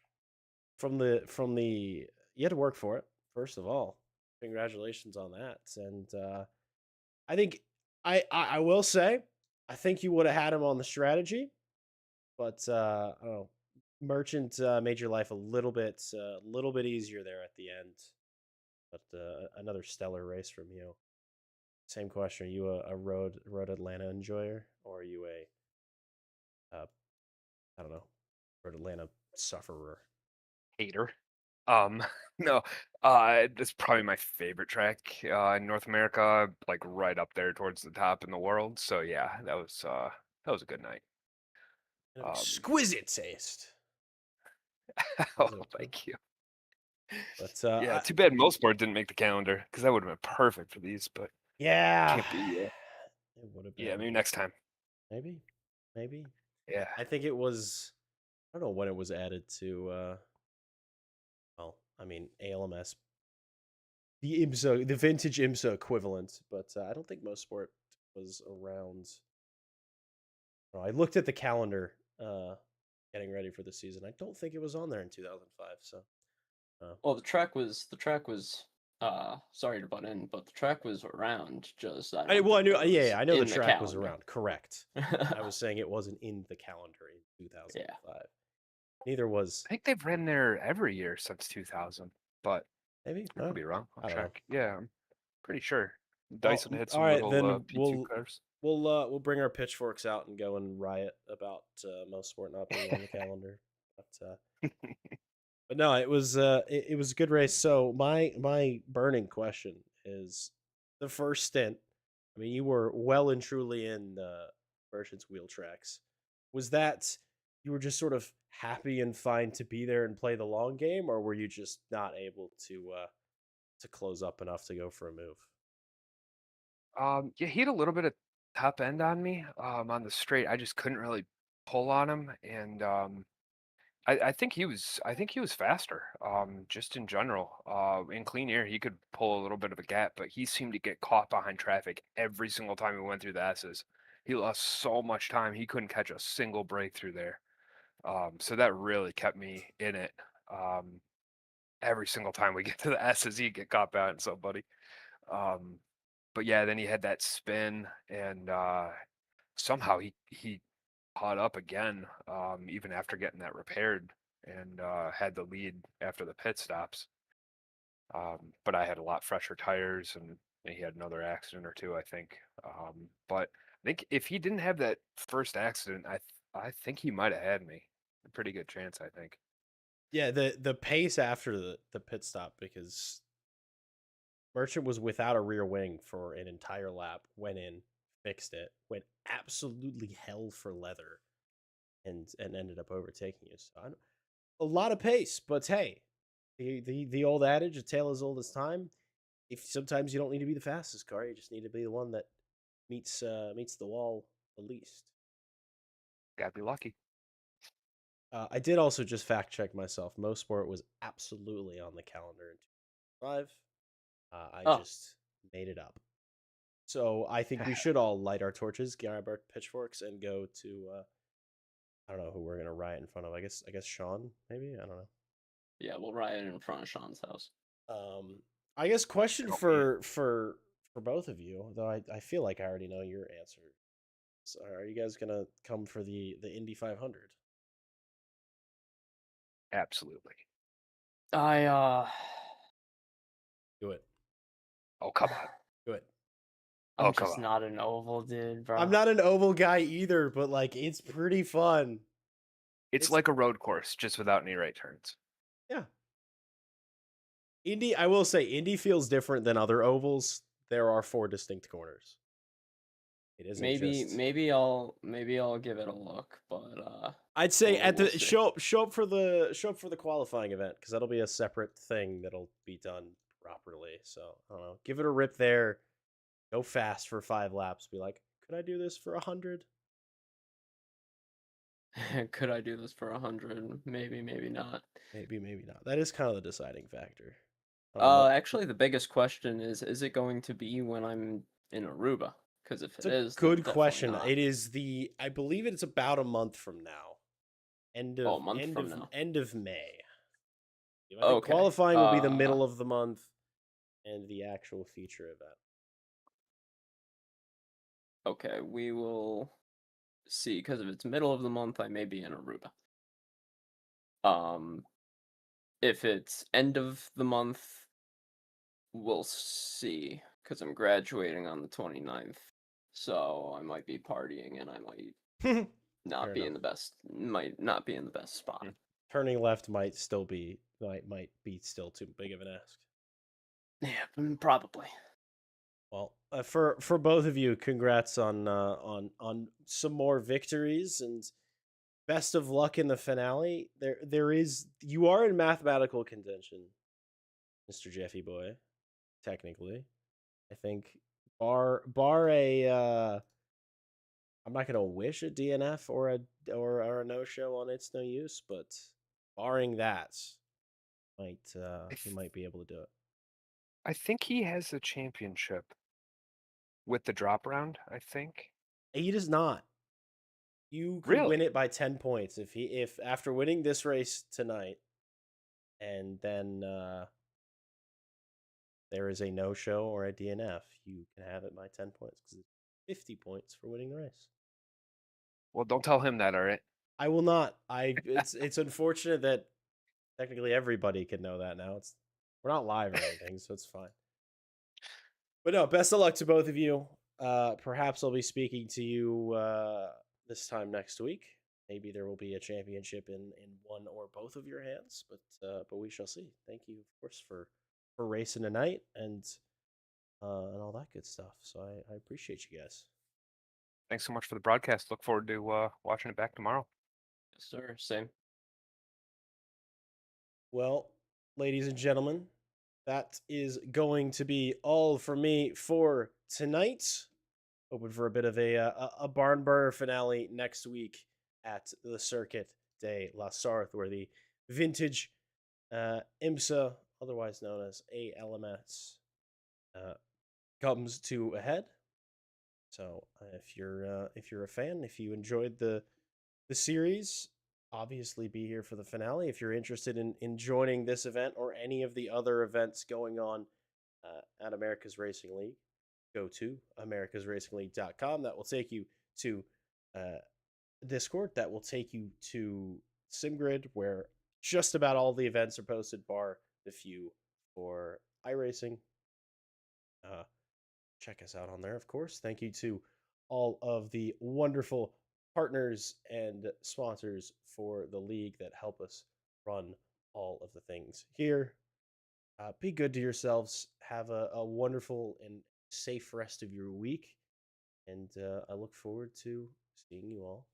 From the you had to work for it, first of all. Congratulations on that. And I think I will say I think you would have had him on the strategy, but I don't know. Merchant made your life a little bit easier there at the end. But another stellar race from you. Same question: Are you a road Atlanta enjoyer, or are you a I don't know, road Atlanta sufferer? Hater. No, it's probably my favorite track in North America, like right up there towards the top in the world. So yeah, that was a good night. An Um, exquisite taste. oh, Was it? thank you. But Yeah, too bad Sport didn't make the calendar because that would have been perfect for these, but yeah, can't be. it would have Yeah, been maybe next time. maybe. Yeah. I think it was. I don't know when it was added to. Well, I mean ALMS, the IMSA, the vintage IMSA equivalent, but I don't think most sport was around. Oh, I looked at the calendar, getting ready for the season. I don't think it was on there in 2005. So, Well, the track was sorry to butt in, but the track was around. Just I don't I think knew. it Yeah, was yeah, I know the in the track was calendar. around. Correct. I was saying it wasn't in the calendar in Yeah. 2005. Neither was I think they've ran there every year since 2000, but maybe. I could be wrong. I'll I don't know. check. Yeah, I'm pretty sure. Well, Dyson had all some right, little then P2 cars. we'll bring our pitchforks out and go and riot about most sport not being on the calendar. But no, it was a good race. So my burning question is the first stint. I mean, you were well and truly in Merchant's wheel tracks. Was that you were just sort of happy and fine to be there and play the long game, or were you just not able to close up enough to go for a move? Yeah, he had a little bit of top end on me, on the straight. I just couldn't really pull on him, and I think he was faster, just in general. In clean air, he could pull a little bit of a gap, but he seemed to get caught behind traffic every single time he went through the S's. He lost so much time, he couldn't catch a single breakthrough there. So that really kept me in it. Um, every single time we get to the S's, he get caught behind somebody. Um, but yeah, then he had that spin, and somehow he caught up again, even after getting that repaired, and had the lead after the pit stops. But I had a lot fresher tires, and he had another accident or two, I think. But I think if he didn't have that first accident, I think he might have had me. A pretty good chance, I think. Yeah, the pace after the pit stop, because Merchant was without a rear wing for an entire lap. Went in, fixed it, went absolutely hell for leather, and ended up overtaking you. So a lot of pace, but hey, the old adage, a tale as old as time. If sometimes you don't need to be the fastest car, you just need to be the one that meets the wall the least. Gotta be lucky. I did also just fact check myself. Mosport was absolutely on the calendar in 2005. I Oh, just made it up. So I think we should all light our torches, grab our pitchforks, and go to I don't know who we're gonna riot in front of. I guess Sean, maybe. I don't know. yeah, we'll riot in front of Sean's house. I guess question Help me. for both of you, though I feel like I already know your answer. So are you guys gonna come for the Indy 500? Absolutely. I Do it. Oh, come on. Do it. Oh, I'm come just on. not an oval dude, bro. I'm not an oval guy either, but like it's pretty fun. It's like a road course, just without any right turns. Yeah. Indy, I will say, Indy feels different than other ovals. There are 4 distinct corners. It isn't Maybe just. maybe I'll give it a look, but I'd say we'll, at we'll the see. show up for the qualifying event because that'll be a separate thing that'll be done properly. So I don't know. Give it a rip there. Go fast for 5 laps. Be like, could I do this for 100? Could I do this for 100? Maybe, maybe not. Maybe, maybe not. That is kind of the deciding factor. I don't know what. Actually, the biggest question is it going to be when I'm in Aruba? Because if It's it a is, then good definitely question. not. It is I believe it's about a month from now. End Oh, of a month from now. end of May. I think Okay. qualifying will be the middle of the month, and the actual feature event. Okay, we will see. Because if it's middle of the month, I may be in Aruba. If it's end of the month, we'll see. Because I'm graduating on the 29th, so I might be partying, and I might Fair enough. might not be in the best spot. Turning left might be still too big of an ask. Yeah, probably. Well, for both of you, congrats on some more victories and best of luck in the finale. You are in mathematical contention, Mr. Jeffy Boy. Technically, I think bar a I'm not gonna wish a DNF or a no show on It's No Use, but barring that, he might be able to do it. I think he has the championship with the drop round, I think. He does not. You could Really? win it by 10 points if after winning this race tonight, and then there is a no show or a DNF, you can have it by 10 points because it's 50 points for winning the race. Well, don't tell him that, all right? I will not. It's unfortunate that technically everybody can know that now. We're not live or anything, so it's fine. But no, best of luck to both of you. Perhaps I'll be speaking to you this time next week. Maybe there will be a championship in one or both of your hands, but we shall see. Thank you, of course, for racing tonight and all that good stuff. So I appreciate you guys. Thanks so much for the broadcast. Look forward to watching it back tomorrow. Yes, sir. Same. Well, ladies and gentlemen, that is going to be all for me for tonight. Hoping for a bit of a barn burner finale next week at the Circuit de la Sarthe, where the vintage IMSA, otherwise known as ALMS, comes to a head. So if you're a fan, if you enjoyed the series, obviously be here for the finale. If you're interested in joining this event or any of the other events going on at America's Racing League, go to americasracingleague.com. That will take you to Discord. That will take you to SimGrid, where just about all the events are posted, bar the few for iRacing. Check us out on there, of course. Thank you to all of the wonderful partners and sponsors for the league that help us run all of the things here. Be good to yourselves. have a wonderful and safe rest of your week. And I look forward to seeing you all